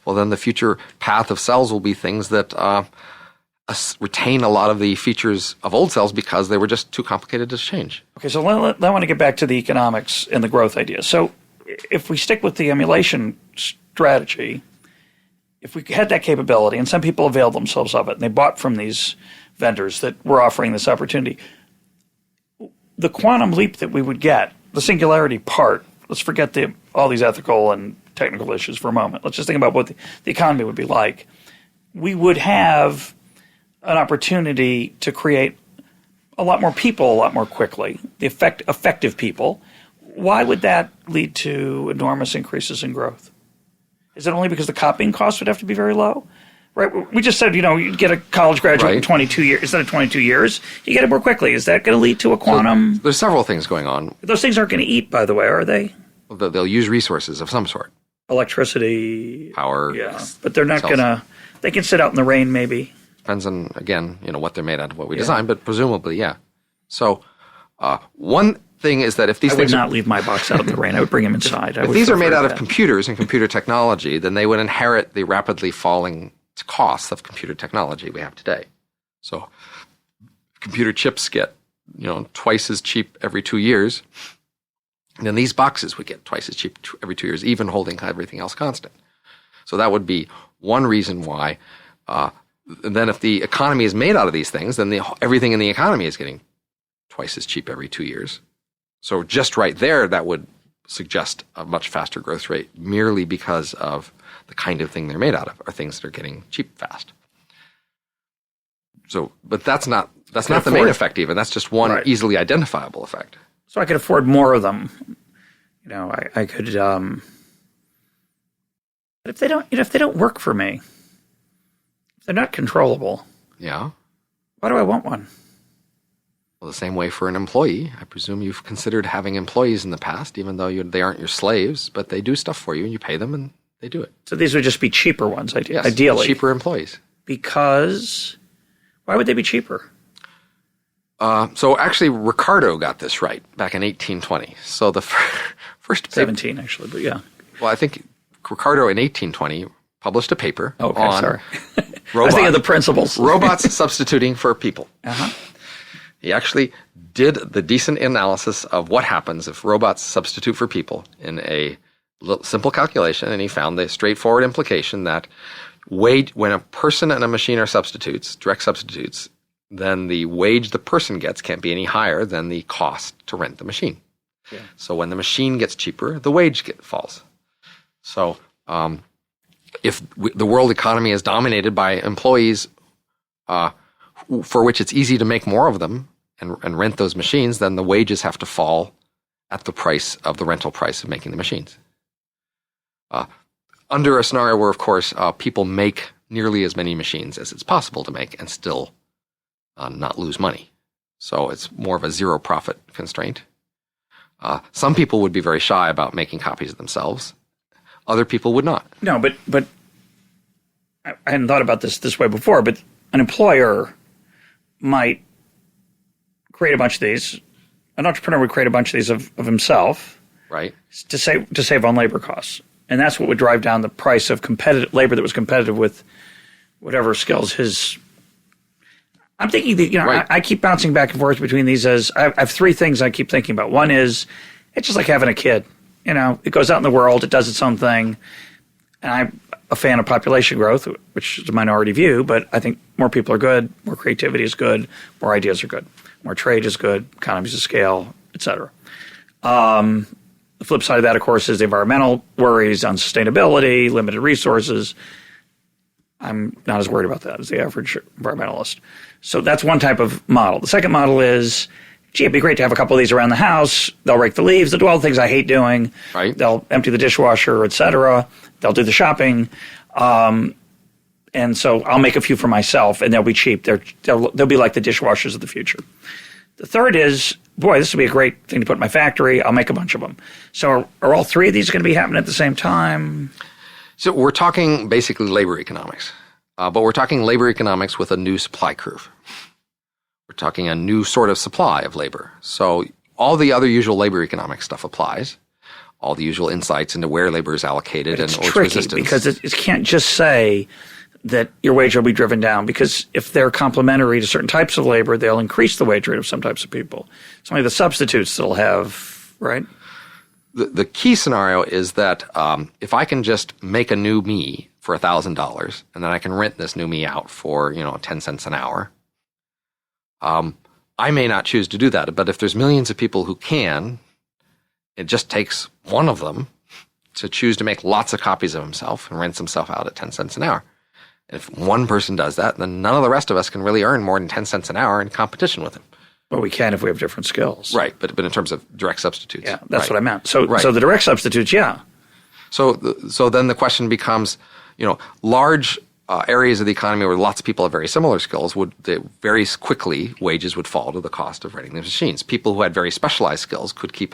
[SPEAKER 2] Well, then the future path of cells will be things that retain a lot of the features of old cells because they were just too complicated to change.
[SPEAKER 1] Okay, so I want to get back to the economics and the growth idea. So if we stick with the emulation strategy, if we had that capability, and some people availed themselves of it, and they bought from these vendors that were offering this opportunity, the quantum leap that we would get, the singularity part, let's forget all these ethical and technical issues for a moment. Let's just think about what the economy would be like. We would have an opportunity to create a lot more people a lot more quickly, effective people. Why would that lead to enormous increases in growth? Is it only because the copying costs would have to be very low? Right. We just said, you'd get a college graduate in 22 years. Instead of 22 years, you get it more quickly. Is that going to lead to a quantum?
[SPEAKER 2] So there's several things going on.
[SPEAKER 1] Those things aren't going to eat, by the way, are they?
[SPEAKER 2] They'll use resources of some sort.
[SPEAKER 1] Electricity.
[SPEAKER 2] Power.
[SPEAKER 1] Yeah. But they're not going to, they can sit out in the rain maybe.
[SPEAKER 2] Depends on, again, what they're made out of, what we design, but presumably, yeah. So one thing is that if these things...
[SPEAKER 1] I would not leave my box out in the rain. I would bring them inside.
[SPEAKER 2] If these are made out of computers and computer technology, then they would inherit the rapidly falling costs of computer technology we have today. So computer chips get, twice as cheap every 2 years. And then these boxes would get twice as cheap every 2 years, even holding everything else constant. So that would be one reason why. And then if the economy is made out of these things, then everything in the economy is getting twice as cheap every 2 years. So just right there, that would suggest a much faster growth rate merely because of the kind of thing they're made out of, are things that are getting cheap fast. So, but that's not the main effect even. That's just one easily identifiable effect.
[SPEAKER 1] So I could afford more of them. I could. But if they don't work for me, if they're not controllable.
[SPEAKER 2] Yeah.
[SPEAKER 1] Why do I want one?
[SPEAKER 2] Well, the same way for an employee. I presume you've considered having employees in the past, even though they aren't your slaves, but they do stuff for you and you pay them and they do it.
[SPEAKER 1] So these would just be cheaper ones,
[SPEAKER 2] yes,
[SPEAKER 1] ideally.
[SPEAKER 2] Cheaper employees.
[SPEAKER 1] Because why would they be cheaper?
[SPEAKER 2] So actually, Ricardo got this right back in 1820. So the first paper,
[SPEAKER 1] 17 actually, but yeah.
[SPEAKER 2] Well, I think Ricardo in 1820 published a paper on
[SPEAKER 1] sorry.
[SPEAKER 2] robots.
[SPEAKER 1] I was thinking of the principles.
[SPEAKER 2] Robots substituting for people.
[SPEAKER 1] Uh-huh.
[SPEAKER 2] He actually did the decent analysis of what happens if robots substitute for people in a simple calculation, and he found the straightforward implication that when a person and a machine are direct substitutes, then the wage the person gets can't be any higher than the cost to rent the machine. Yeah. So when the machine gets cheaper, the wage falls. So if the world economy is dominated by employees for which it's easy to make more of them and rent those machines, then the wages have to fall at the price of the rental price of making the machines. Under a scenario where, of course, people make nearly as many machines as it's possible to make and still not lose money. So it's more of a zero profit constraint. Some people would be very shy about making copies of themselves. Other people would not.
[SPEAKER 1] No, but I hadn't thought about this way before, but an employer might create a bunch of these. An entrepreneur would create a bunch of these of himself,
[SPEAKER 2] right,
[SPEAKER 1] to save on labor costs. And that's what would drive down the price of competitive labor that was competitive with whatever skills his. I'm thinking that, right. I keep bouncing back and forth between these as I have three things I keep thinking about. One is it's just like having a kid. It goes out in the world, it does its own thing. And I'm a fan of population growth, which is a minority view, but I think more people are good, more creativity is good, more ideas are good, more trade is good, economies of scale, et cetera. The flip side of that, of course, is the environmental worries on sustainability, limited resources. I'm not as worried about that as the average environmentalist. So that's one type of model. The second model is, gee, it'd be great to have a couple of these around the house. They'll rake the leaves. They'll do all the things I hate doing.
[SPEAKER 2] Right.
[SPEAKER 1] They'll empty the dishwasher, et cetera. They'll do the shopping. And so I'll make a few for myself, and they'll be cheap. They'll be like the dishwashers of the future. The third is, boy, this would be a great thing to put in my factory. I'll make a bunch of them. So are all three of these going to be happening at the same time?
[SPEAKER 2] So we're talking basically labor economics, but we're talking labor economics with a new supply curve. We're talking a new sort of supply of labor. So all the other usual labor economics stuff applies, all the usual insights into where labor is allocated and its resistance.
[SPEAKER 1] Because it can't just say that your wage will be driven down, because if they're complementary to certain types of labor, they'll increase the wage rate of some types of people. It's only the substitutes that'll have, right?
[SPEAKER 2] The key scenario is that if I can just make a new me for $1,000 and then I can rent this new me out for 10 cents an hour, I may not choose to do that. But if there's millions of people who can, it just takes one of them to choose to make lots of copies of himself and rents himself out at 10 cents an hour. And if one person does that, then none of the rest of us can really earn more than 10 cents an hour in competition with him.
[SPEAKER 1] Well, we can if we have different skills.
[SPEAKER 2] Right, but in terms of direct substitutes.
[SPEAKER 1] Yeah, that's
[SPEAKER 2] right.
[SPEAKER 1] what I meant. So
[SPEAKER 2] right.
[SPEAKER 1] So the direct substitutes, yeah.
[SPEAKER 2] So then the question becomes, large areas of the economy where lots of people have very similar skills, very quickly wages would fall to the cost of renting the machines. People who had very specialized skills could keep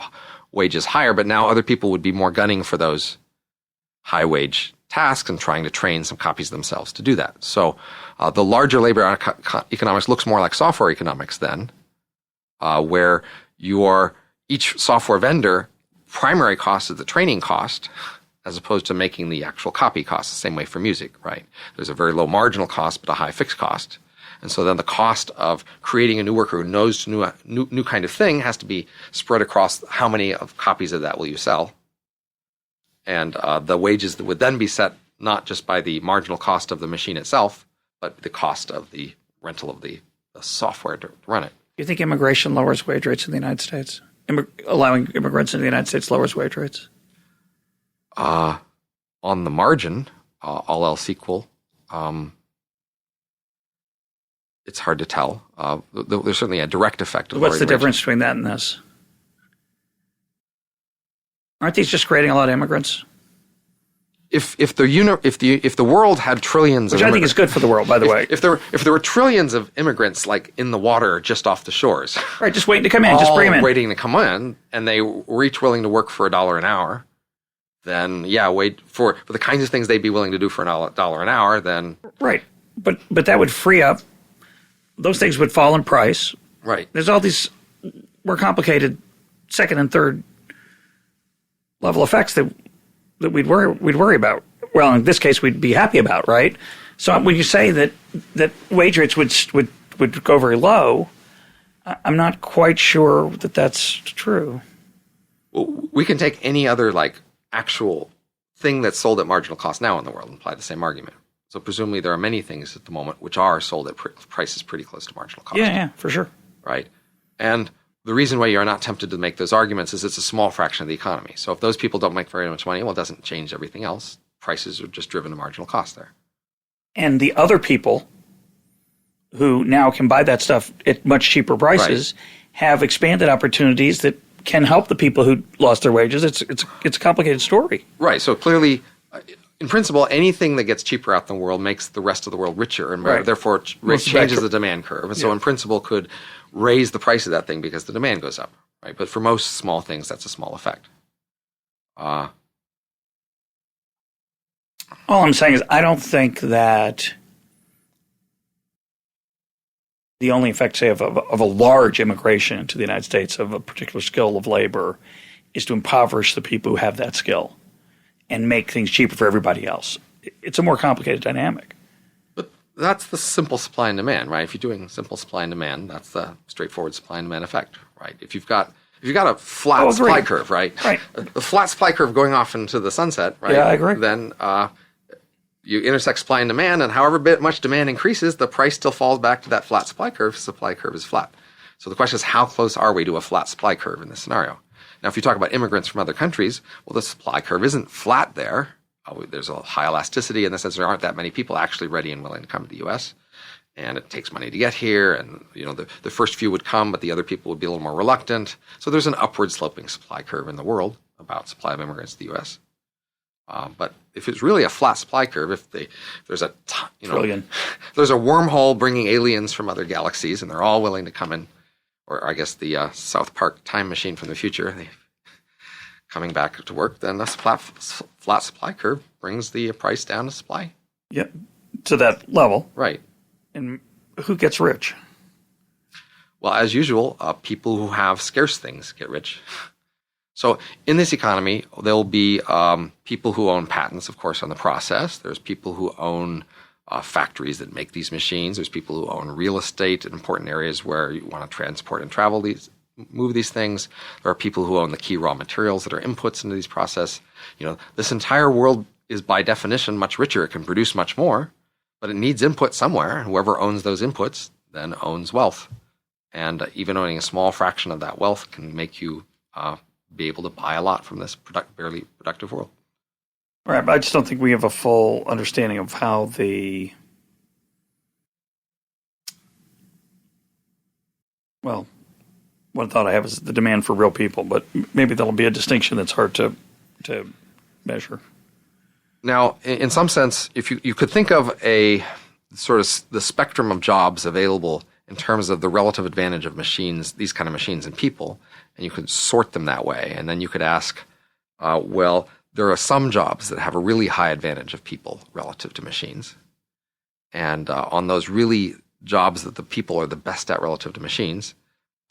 [SPEAKER 2] wages higher, but now other people would be more gunning for those high wage tasks and trying to train some copies themselves to do that. So the larger labor economics looks more like software economics then, where each software vendor primary cost is the training cost as opposed to making the actual copy cost, the same way for music, right? There's a very low marginal cost but a high fixed cost. And so then the cost of creating a new worker who knows new kind of thing has to be spread across how many of copies of that will you sell. And the wages that would then be set not just by the marginal cost of the machine itself, but the cost of the rental of the software to run it.
[SPEAKER 1] Do you think immigration lowers wage rates in the United States? Allowing immigrants into the United States lowers wage rates?
[SPEAKER 2] On the margin, all else equal, it's hard to tell. There's certainly a direct effect of
[SPEAKER 1] What's the
[SPEAKER 2] wages.
[SPEAKER 1] difference between that and this? Aren't these just creating a lot of immigrants?
[SPEAKER 2] If the world had trillions
[SPEAKER 1] Which
[SPEAKER 2] of
[SPEAKER 1] I think is good for the world, by the way.
[SPEAKER 2] If there were trillions of immigrants like in the water just off the shores,
[SPEAKER 1] Right, just waiting to come in, just bring them in.
[SPEAKER 2] waiting to come in, and they were each willing to work for $1 an hour, then wait for the kinds of things they'd be willing to do for $1 an hour, then
[SPEAKER 1] Right, but that would free up. Those things would fall in price.
[SPEAKER 2] right.
[SPEAKER 1] There's all these more complicated second and third level effects that we'd worry about. Well, in this case, we'd be happy about, right? So when you say that wage rates would go very low, I'm not quite sure that that's true.
[SPEAKER 2] Well, we can take any other actual thing that's sold at marginal cost now in the world and apply the same argument. So presumably there are many things at the moment which are sold at prices pretty close to marginal cost.
[SPEAKER 1] Yeah, for sure.
[SPEAKER 2] Right. And the reason why you're not tempted to make those arguments is it's a small fraction of the economy. So if those people don't make very much money, well, it doesn't change everything else. prices are just driven to marginal cost there.
[SPEAKER 1] And the other people who now can buy that stuff at much cheaper prices have expanded opportunities that can help the people who lost their wages. It's a complicated story.
[SPEAKER 2] Right. So clearly, in principle, anything that gets cheaper out in the world makes the rest of the world richer, and therefore changes the demand curve. And so in principle could raise the price of that thing because the demand goes up. Right. But for most small things, that's a small effect.
[SPEAKER 1] All I'm saying is I don't think that the only effect, say, of a large immigration into the United States of a particular skill of labor is to impoverish the people who have that skill and make things cheaper for everybody else. It's a more complicated dynamic.
[SPEAKER 2] But that's the simple supply and demand, right? If you're doing simple supply and demand, that's the straightforward supply and demand effect, right? If you've got a flat supply curve, right?
[SPEAKER 1] Right.
[SPEAKER 2] The flat supply curve going off into the sunset, right?
[SPEAKER 1] Yeah, I agree.
[SPEAKER 2] Then you intersect supply and demand, and however much demand increases, the price still falls back to that flat supply curve. Supply curve is flat. So the question is, how close are we to a flat supply curve in this scenario? Now, if you talk about immigrants from other countries, well, the supply curve isn't flat there. There's a high elasticity in the sense there aren't that many people actually ready and willing to come to the U.S., and it takes money to get here, and the first few would come, but the other people would be a little more reluctant. So there's an upward sloping supply curve in the world about supply of immigrants to the U.S. But if it's really a flat supply curve, if there's a there's a wormhole bringing aliens from other galaxies, and they're all willing to come in, or I guess the South Park time machine from the future, coming back to work, then a flat supply curve brings the price down to supply.
[SPEAKER 1] Yeah, to that level.
[SPEAKER 2] Right.
[SPEAKER 1] And who gets rich?
[SPEAKER 2] Well, as usual, people who have scarce things get rich. So in this economy, there will be people who own patents, of course, on the process. There's people who own factories that make these machines. There's people who own real estate in important areas where you want to transport and move these things. There are people who own the key raw materials that are inputs into these processes. This entire world is by definition much richer. It can produce much more, but it needs input somewhere. Whoever owns those inputs then owns wealth. And even owning a small fraction of that wealth can make you be able to buy a lot from this barely productive world.
[SPEAKER 1] Right, but I just don't think we have a full understanding of how one thought I have is the demand for real people, but maybe that'll be a distinction that's hard to measure.
[SPEAKER 2] Now, in some sense, if you could think of a sort of the spectrum of jobs available in terms of the relative advantage of machines, these kind of machines and people, and you could sort them that way. And then you could ask, there are some jobs that have a really high advantage of people relative to machines. And on those really jobs that the people are the best at relative to machines,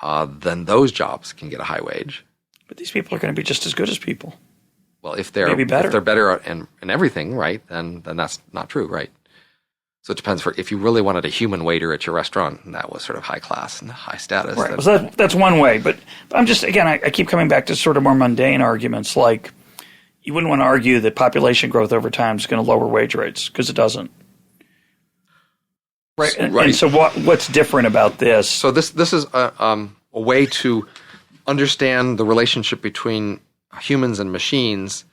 [SPEAKER 2] then those jobs can get a high wage.
[SPEAKER 1] But these people are going to be just as good as people.
[SPEAKER 2] Well, if they're better in everything, right, then that's not true, right? So it depends. If you really wanted a human waiter at your restaurant, and that was sort of high class and high status.
[SPEAKER 1] Right. So that's one way. But I'm just, again, I keep coming back to sort of more mundane arguments, like you wouldn't want to argue that population growth over time is going to lower wage rates, because it doesn't. Right. And so what's different about this?
[SPEAKER 2] So this is a way to understand the relationship between humans and machines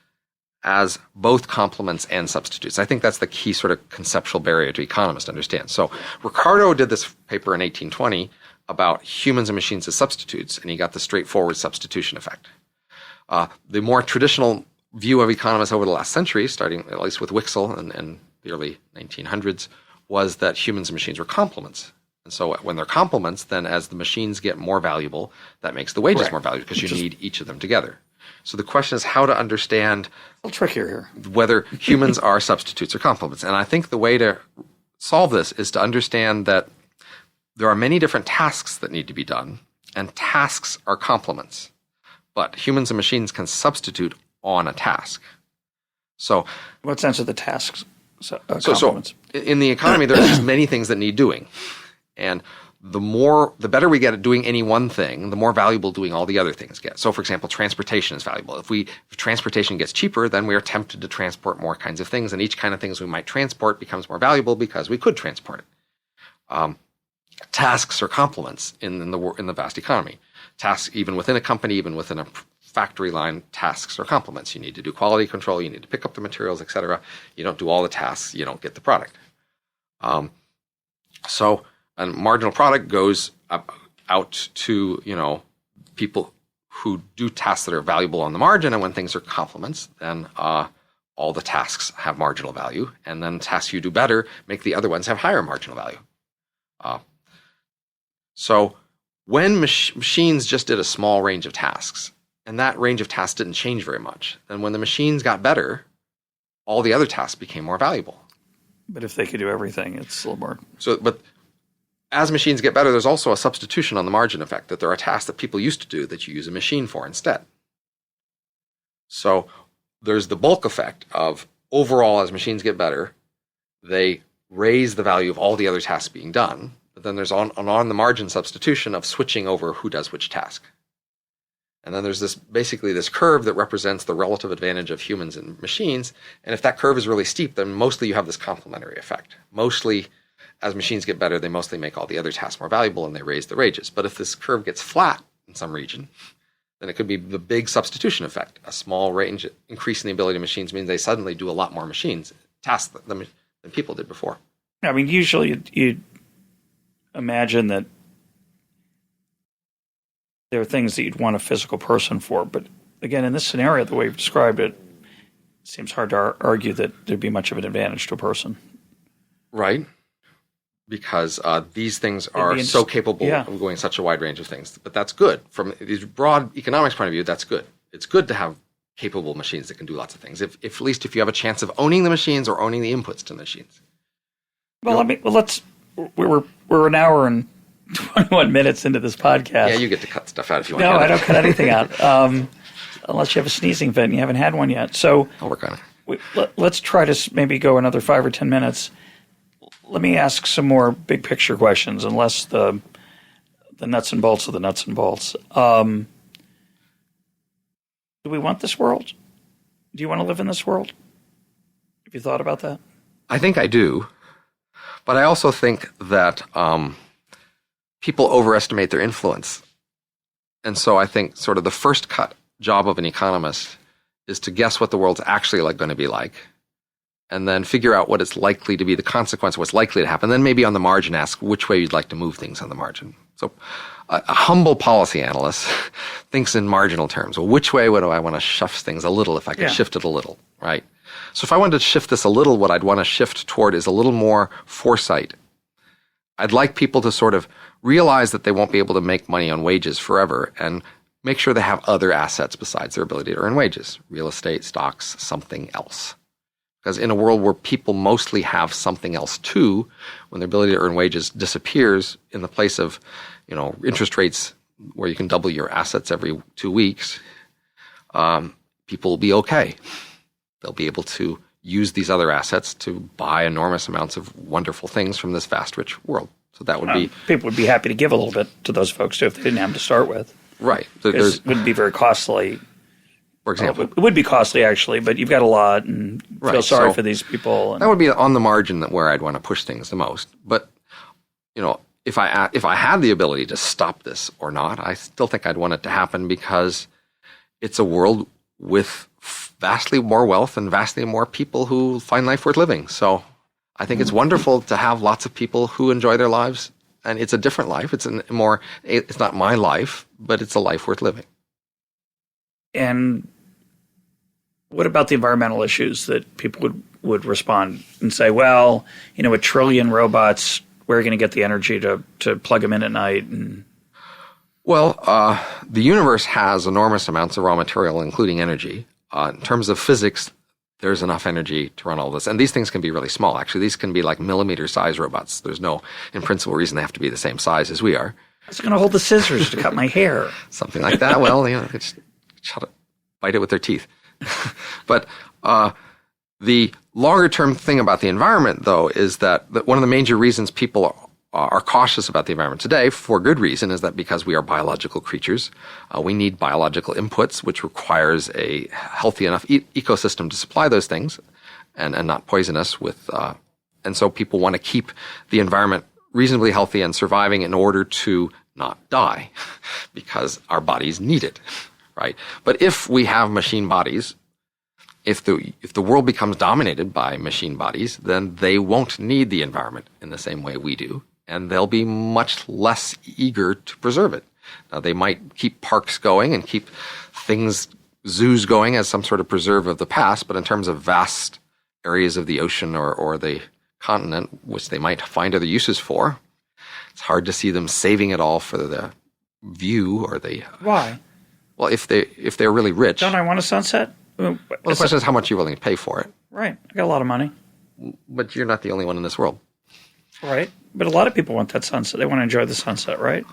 [SPEAKER 2] as both complements and substitutes. I think that's the key sort of conceptual barrier to economists to understand. So Ricardo did this paper in 1820 about humans and machines as substitutes, and he got the straightforward substitution effect. The more traditional view of economists over the last century, starting at least with Wicksell and the early 1900s, was that humans and machines were complements. And so when they're complements, then as the machines get more valuable, that makes the wages more valuable because you need each of them together. So the question is how to understand
[SPEAKER 1] a little trickier here,
[SPEAKER 2] whether humans are substitutes or complements. And I think the way to solve this is to understand that there are many different tasks that need to be done, and tasks are complements. But humans and machines can substitute on a task. So
[SPEAKER 1] what sense are the tasks complements?
[SPEAKER 2] So in the economy, there are just many things that need doing. And the better we get at doing any one thing, the more valuable doing all the other things get. So, for example, transportation is valuable. If transportation gets cheaper, then we are tempted to transport more kinds of things, and each kind of things we might transport becomes more valuable because we could transport it. Tasks are complements in the vast economy. Tasks, even within a company, even within a factory line tasks or complements. You need to do quality control, you need to pick up the materials, etc. You don't do all the tasks, you don't get the product. So a marginal product goes out to, people who do tasks that are valuable on the margin, and when things are complements, then all the tasks have marginal value, and then tasks you do better make the other ones have higher marginal value. So when machines just did a small range of tasks, and that range of tasks didn't change very much, then when the machines got better, all the other tasks became more valuable.
[SPEAKER 1] But if they could do everything, it's a little more.
[SPEAKER 2] But as machines get better, there's also a substitution on the margin effect, that there are tasks that people used to do that you use a machine for instead. So there's the bulk effect of overall, as machines get better, they raise the value of all the other tasks being done. But then there's on the margin substitution of switching over who does which task. And then there's basically this curve that represents the relative advantage of humans and machines. And if that curve is really steep, then mostly you have this complementary effect. Mostly, as machines get better, they mostly make all the other tasks more valuable and they raise the wages. But if this curve gets flat in some region, then it could be the big substitution effect. A small range increase in the ability of machines means they suddenly do a lot more tasks than people did before.
[SPEAKER 1] I mean, usually you'd imagine that there are things that you'd want a physical person for. But again, in this scenario, the way you've described it, it seems hard to argue that there'd be much of an advantage to a person.
[SPEAKER 2] Right. Because these things are so capable of going such a wide range of things. But that's good. From the broad economics point of view, that's good. It's good to have capable machines that can do lots of things, if at least if you have a chance of owning the machines or owning the inputs to the machines.
[SPEAKER 1] Well, we're an hour and 21 minutes into this podcast.
[SPEAKER 2] Yeah, you get to cut stuff out if you want.
[SPEAKER 1] No, I don't cut anything out, unless you have a sneezing fit and you haven't had one yet. So
[SPEAKER 2] I'll work on it.
[SPEAKER 1] Let's try to maybe go another 5 or 10 minutes. Let me ask some more big picture questions, unless the nuts and bolts of the nuts and bolts. Do we want this world? Do you want to live in this world? Have you thought about that?
[SPEAKER 2] I think I do. But I also think that people overestimate their influence. And so I think sort of the first cut job of an economist is to guess what the world's actually going to be like, and then figure out what it's likely to be, the consequence of what's likely to happen. Then maybe on the margin ask which way you'd like to move things on the margin. So a humble policy analyst thinks in marginal terms. Well, which way would I want to shift things a little if I could shift it a little, right? So if I wanted to shift this a little, what I'd want to shift toward is a little more foresight. I'd like people to sort of realize that they won't be able to make money on wages forever and make sure they have other assets besides their ability to earn wages, real estate, stocks, something else. Because in a world where people mostly have something else too, when their ability to earn wages disappears in the place of, interest rates where you can double your assets every 2 weeks, people will be okay. They'll be able to use these other assets to buy enormous amounts of wonderful things from this vast, rich world. So that would be...
[SPEAKER 1] People would be happy to give a little bit to those folks, too, if they didn't have to start with.
[SPEAKER 2] Right.
[SPEAKER 1] It wouldn't be very costly.
[SPEAKER 2] For example.
[SPEAKER 1] It would be costly, actually, but you've got a lot and feel sorry for these people.
[SPEAKER 2] That would be on the margin where I'd want to push things the most. But, if I had the ability to stop this or not, I still think I'd want it to happen, because it's a world with vastly more wealth and vastly more people who find life worth living. So I think it's wonderful to have lots of people who enjoy their lives, and it's a different life. It's not my life, but it's a life worth living.
[SPEAKER 1] And what about the environmental issues that people would respond and say, well, 1 trillion robots, we're going to get the energy to plug them in at night? And
[SPEAKER 2] well, the universe has enormous amounts of raw material, including energy. In terms of physics, there's enough energy to run all this. And these things can be really small. Actually, these can be like millimeter-sized robots. There's no, in principle, reason they have to be the same size as we are.
[SPEAKER 1] I was going to hold the scissors to cut my hair.
[SPEAKER 2] Something like that. Well, just bite it with their teeth. But the longer-term thing about the environment, though, is that one of the major reasons people are cautious about the environment today, for good reason, is that because we are biological creatures, we need biological inputs, which requires a healthy enough ecosystem to supply those things and not poison us with... and so people want to keep the environment reasonably healthy and surviving in order to not die, because our bodies need it, right? But if we have machine bodies, if the world becomes dominated by machine bodies, then they won't need the environment in the same way we do, and they'll be much less eager to preserve it. Now, they might keep parks going and keep zoos going as some sort of preserve of the past, but in terms of vast areas of the ocean or the continent, which they might find other uses for, it's hard to see them saving it all for the view or the...
[SPEAKER 1] Why?
[SPEAKER 2] Well, if they're really rich...
[SPEAKER 1] Don't I want a sunset?
[SPEAKER 2] Well, the question is how much you're willing to pay for it.
[SPEAKER 1] Right. I got a lot of money.
[SPEAKER 2] But you're not the only one in this world.
[SPEAKER 1] Right. But a lot of people want that sunset. They want to enjoy the sunset, right?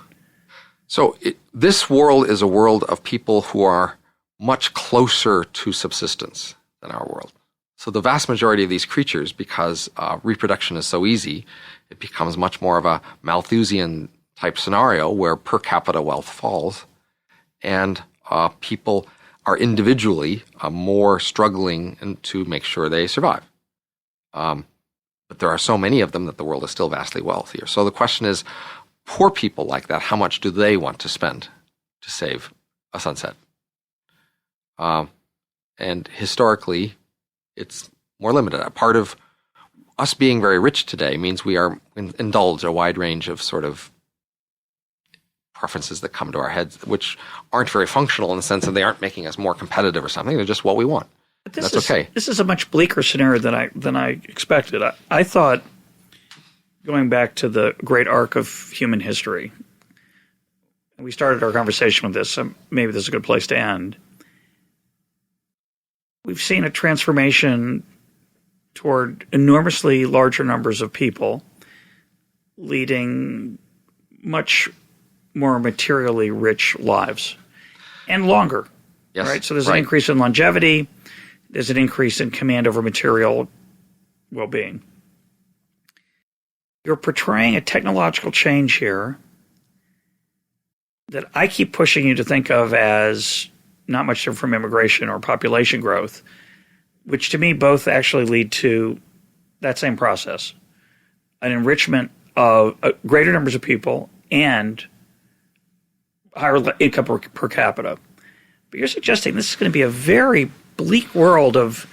[SPEAKER 2] So this world is a world of people who are much closer to subsistence than our world. So the vast majority of these creatures, because reproduction is so easy, it becomes much more of a Malthusian type scenario where per capita wealth falls, and people are individually more struggling to make sure they survive. But there are so many of them that the world is still vastly wealthier. So the question is, poor people like that, how much do they want to spend to save a sunset? And historically, it's more limited. A part of us being very rich today means we are indulge a wide range of sort of preferences that come to our heads, which aren't very functional in the sense that they aren't making us more competitive or something. They're just what we want. That's okay.
[SPEAKER 1] This is a much bleaker scenario than I expected. I thought, going back to the great arc of human history, we started our conversation with this, so maybe this is a good place to end. We've seen a transformation toward enormously larger numbers of people, leading much more materially rich lives and longer.
[SPEAKER 2] Yes,
[SPEAKER 1] right? So there's an increase in longevity. There's an increase in command over material well-being. You're portraying a technological change here that I keep pushing you to think of as not much different from immigration or population growth, which to me both actually lead to that same process, an enrichment of greater numbers of people and higher income per capita. But you're suggesting this is going to be a very bleak world of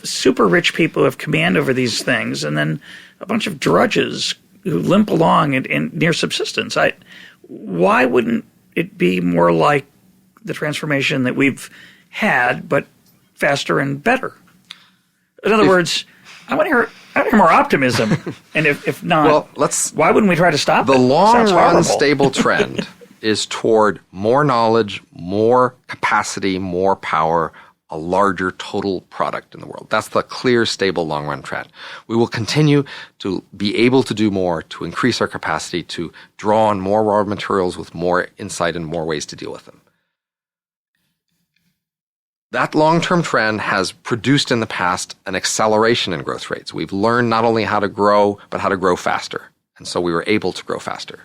[SPEAKER 1] super rich people who have command over these things, and then a bunch of drudges who limp along in near subsistence. Why wouldn't it be more like the transformation that we've had, but faster and better? In other words, I want to hear more optimism. And if not, why wouldn't we try to stop it?
[SPEAKER 2] The long-run stable trend is toward more knowledge, more capacity, more power, a larger total product in the world. That's the clear, stable, long-run trend. We will continue to be able to do more, to increase our capacity, to draw on more raw materials with more insight and more ways to deal with them. That long-term trend has produced in the past an acceleration in growth rates. We've learned not only how to grow, but how to grow faster. And so we were able to grow faster.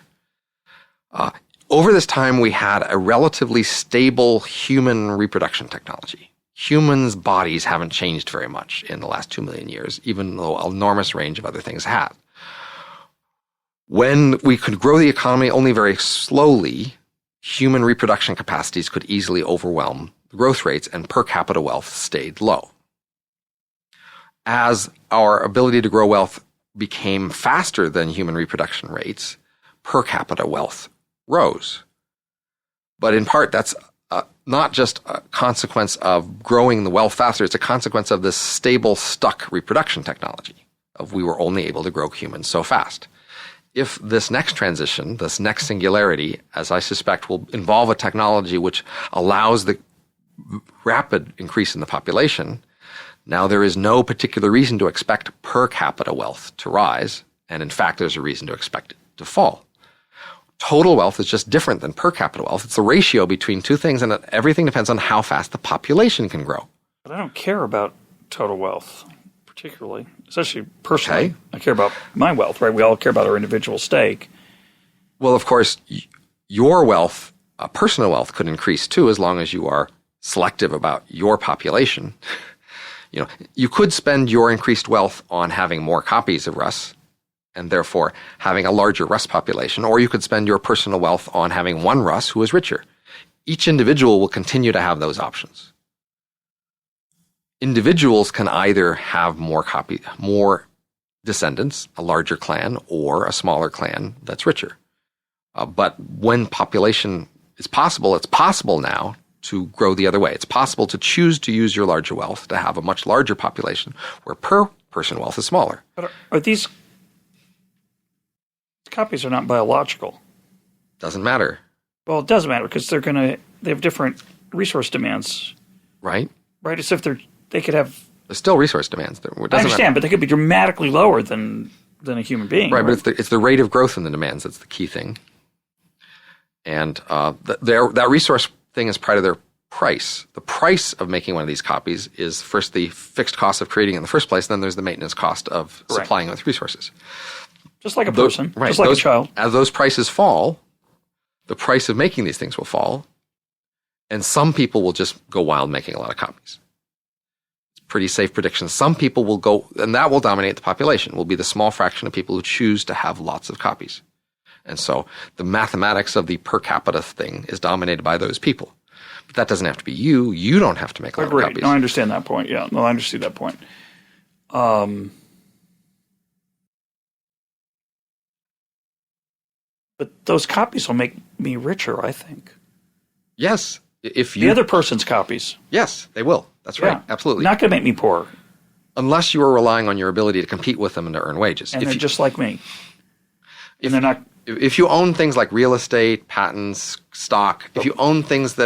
[SPEAKER 2] Over this time, we had a relatively stable human reproduction technology. Humans' bodies haven't changed very much in the last 2 million years, even though an enormous range of other things have. When we could grow the economy only very slowly, human reproduction capacities could easily overwhelm the growth rates, and per capita wealth stayed low. As our ability to grow wealth became faster than human reproduction rates, per capita wealth rose. But in part, that's not just a consequence of growing the wealth faster, it's a consequence of this stable, stuck reproduction technology of we were only able to grow humans so fast. If this next transition, this next singularity, as I suspect, will involve a technology which allows the rapid increase in the population, now there is no particular reason to expect per capita wealth to rise, and in fact there's a reason to expect it to fall. Total wealth is just different than per capita wealth. It's the ratio between two things, and everything depends on how fast the population can grow.
[SPEAKER 1] But I don't care about total wealth, particularly, especially personally.
[SPEAKER 2] Okay.
[SPEAKER 1] I care about my wealth, right? We all care about our individual stake.
[SPEAKER 2] Well, of course, your wealth, personal wealth, could increase too, as long as you are selective about your population. You could spend your increased wealth on having more copies of Russ, and therefore having a larger Russ population, or you could spend your personal wealth on having one Russ who is richer. each individual will continue to have those options. Individuals can either have more descendants, a larger clan, or a smaller clan that's richer. But when population is possible, it's possible now to grow the other way. It's possible to choose to use your larger wealth to have a much larger population where per person wealth is smaller.
[SPEAKER 1] But are these copies are not biological?
[SPEAKER 2] Doesn't matter.
[SPEAKER 1] Well, it does matter because they have different resource demands.
[SPEAKER 2] Right?
[SPEAKER 1] Right? As if they could have.
[SPEAKER 2] There's still resource demands. I
[SPEAKER 1] understand, but they could be dramatically lower than a human being.
[SPEAKER 2] Right, but it's the rate of growth in the demands that's the key thing. And that resource thing is part of their price. The price of making one of these copies is first the fixed cost of creating it in the first place, then there's the maintenance cost of supplying it with resources.
[SPEAKER 1] Just like a person, just like a child.
[SPEAKER 2] As those prices fall, the price of making these things will fall, and some people will just go wild making a lot of copies. It's a pretty safe prediction. Some people will go, and that will dominate the population, will be the small fraction of people who choose to have lots of copies. And so the mathematics of the per capita thing is dominated by those people. But that doesn't have to be you. You don't have to make a lot of copies.
[SPEAKER 1] No, I understand that point. Yeah, no, I understand that point. But those copies will make me richer, I think.
[SPEAKER 2] Yes.
[SPEAKER 1] The other person's copies.
[SPEAKER 2] Yes, they will. That's right.
[SPEAKER 1] Yeah.
[SPEAKER 2] Absolutely.
[SPEAKER 1] Not going to make me poor.
[SPEAKER 2] Unless you are relying on your ability to compete with them and to earn wages.
[SPEAKER 1] And they're just like me. And they're not.
[SPEAKER 2] If you own things like real estate, patents, stock, if you own things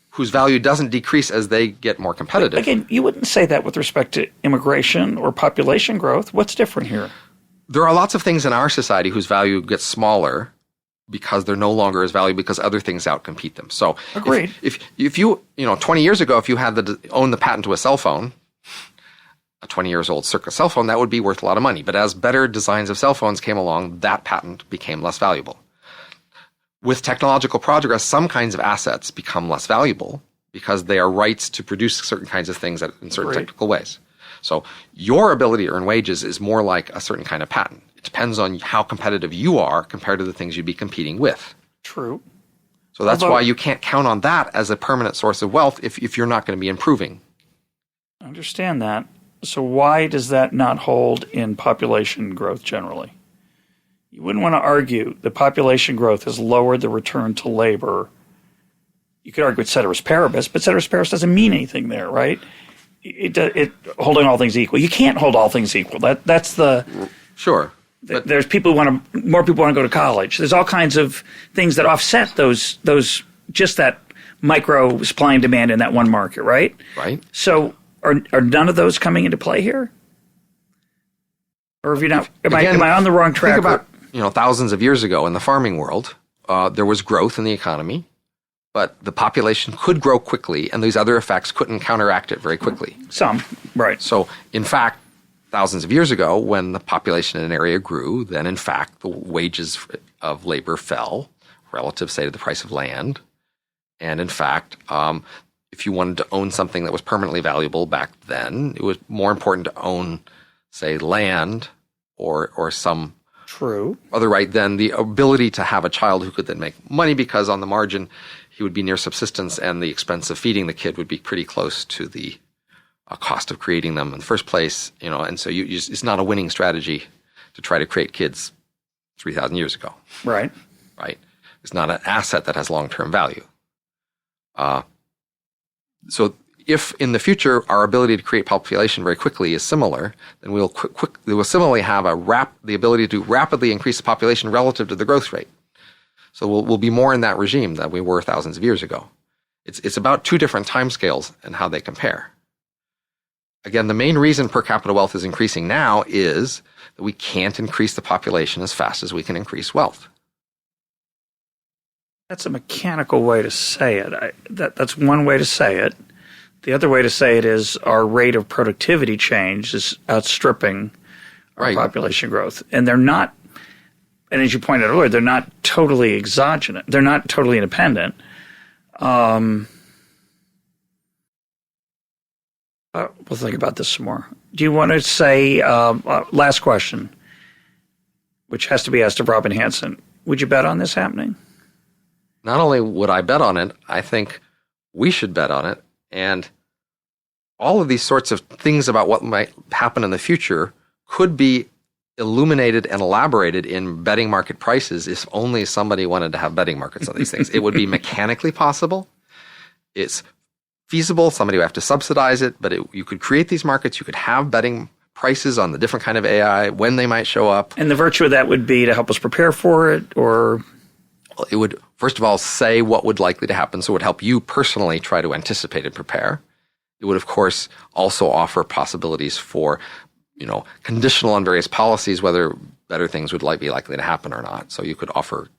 [SPEAKER 2] whose value doesn't decrease as they get more competitive.
[SPEAKER 1] Again, you wouldn't say that with respect to immigration or population growth. What's different here?
[SPEAKER 2] There are lots of things in our society whose value gets smaller because they're no longer as valuable because other things outcompete them. So
[SPEAKER 1] agreed.
[SPEAKER 2] If you 20 years ago, if you had owned the patent to a cell phone, a 20 years old circa cell phone, that would be worth a lot of money. But as better designs of cell phones came along, that patent became less valuable. With technological progress, some kinds of assets become less valuable because they are rights to produce certain kinds of things in certain technical ways. So your ability to earn wages is more like a certain kind of patent. It depends on how competitive you are compared to the things you'd be competing with.
[SPEAKER 1] True.
[SPEAKER 2] So that's why you can't count on that as a permanent source of wealth if you're not going to be improving.
[SPEAKER 1] I understand that. So why does that not hold in population growth generally? You wouldn't want to argue that population growth has lowered the return to labor. You could argue it's ceteris paribus, but ceteris paribus doesn't mean anything there, right? It holding all things equal. You can't hold all things equal. That's the
[SPEAKER 2] sure. But
[SPEAKER 1] there's more people want to go to college. There's all kinds of things that offset those just that micro supply and demand in that one market, right?
[SPEAKER 2] Right.
[SPEAKER 1] So are none of those coming into play here? Or have you not? Am I on the wrong track?
[SPEAKER 2] Think about thousands of years ago in the farming world, there was growth in the economy, but the population could grow quickly, and these other effects couldn't counteract it very quickly.
[SPEAKER 1] Some, right.
[SPEAKER 2] So, in fact, thousands of years ago, when the population in an area grew, then in fact the wages of labor fell relative, say, to the price of land. And in fact, if you wanted to own something that was permanently valuable back then, it was more important to own, say, land or some other right than the ability to have a child who could then make money, because on the margin he would be near subsistence and the expense of feeding the kid would be pretty close to the cost of creating them in the first place. And so it's not a winning strategy to try to create kids 3,000 years ago.
[SPEAKER 1] Right.
[SPEAKER 2] Right. It's not an asset that has long-term value. So if in the future our ability to create population very quickly is similar, then we will similarly have the ability to rapidly increase the population relative to the growth rate. So we'll be more in that regime than we were thousands of years ago. It's about two different timescales and how they compare. Again, the main reason per capita wealth is increasing now is that we can't increase the population as fast as we can increase wealth.
[SPEAKER 1] That's a mechanical way to say it. That's one way to say it. The other way to say it is our rate of productivity change is outstripping our population growth. And they're not, and as you pointed out earlier, they're not totally exogenous. They're not totally independent. We'll think about this some more. Do you want to say, last question, which has to be asked of Robin Hanson, would you bet on this happening?
[SPEAKER 2] not only would I bet on it, I think we should bet on it. And all of these sorts of things about what might happen in the future could be illuminated and elaborated in betting market prices if only somebody wanted to have betting markets on these things. It would be mechanically possible. It's feasible. Somebody would have to subsidize it, but you could create these markets. You could have betting prices on the different kind of AI, when they might show up.
[SPEAKER 1] And the virtue of that would be to help us prepare for it, or?
[SPEAKER 2] Well, it would, first of all, say what would likely to happen, so it would help you personally try to anticipate and prepare. It would, of course, also offer possibilities for, conditional on various policies, whether better things would be likely to happen or not. So you could offer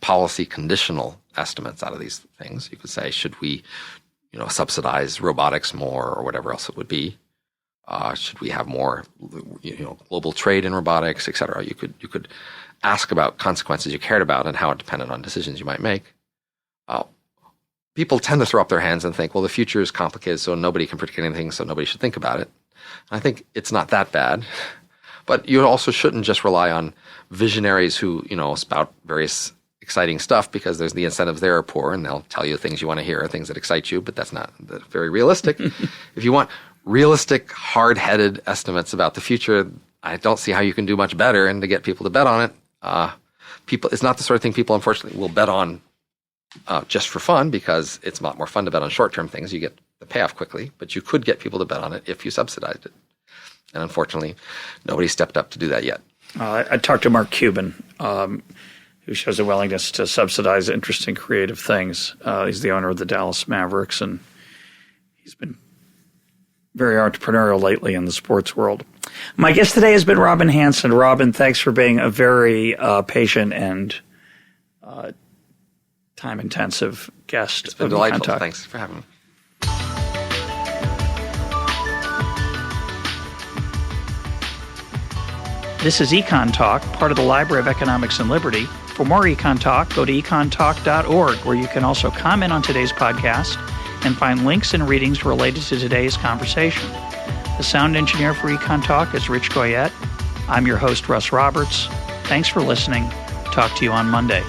[SPEAKER 2] policy conditional estimates out of these things. You could say, should we, subsidize robotics more, or whatever else it would be? Should we have more, global trade in robotics, et cetera? You could ask about consequences you cared about and how it depended on decisions you might make. People tend to throw up their hands and think, well, the future is complicated, so nobody can predict anything, so nobody should think about it. I think it's not that bad. But you also shouldn't just rely on visionaries who, spout various exciting stuff, because there's the incentives there are poor, and they'll tell you things you want to hear, things that excite you, but that's not very realistic. If you want realistic, hard-headed estimates about the future, I don't see how you can do much better. And to get people to bet on it, it's not the sort of thing people, unfortunately, will bet on just for fun, because it's a lot more fun to bet on short-term things. You get the payoff quickly, but you could get people to bet on it if you subsidized it. And unfortunately, nobody stepped up to do that yet.
[SPEAKER 1] I talked to Mark Cuban, who shows a willingness to subsidize interesting, creative things. He's the owner of the Dallas Mavericks, and he's been very entrepreneurial lately in the sports world. My guest today has been Robin Hanson. Robin, thanks for being a very patient and time-intensive guest.
[SPEAKER 2] It's been delightful. Thanks for having me.
[SPEAKER 1] This is EconTalk, part of the Library of Economics and Liberty. For more EconTalk, go to econtalk.org, where you can also comment on today's podcast and find links and readings related to today's conversation. The sound engineer for EconTalk is Rich Goyette. I'm your host, Russ Roberts. Thanks for listening. Talk to you on Monday.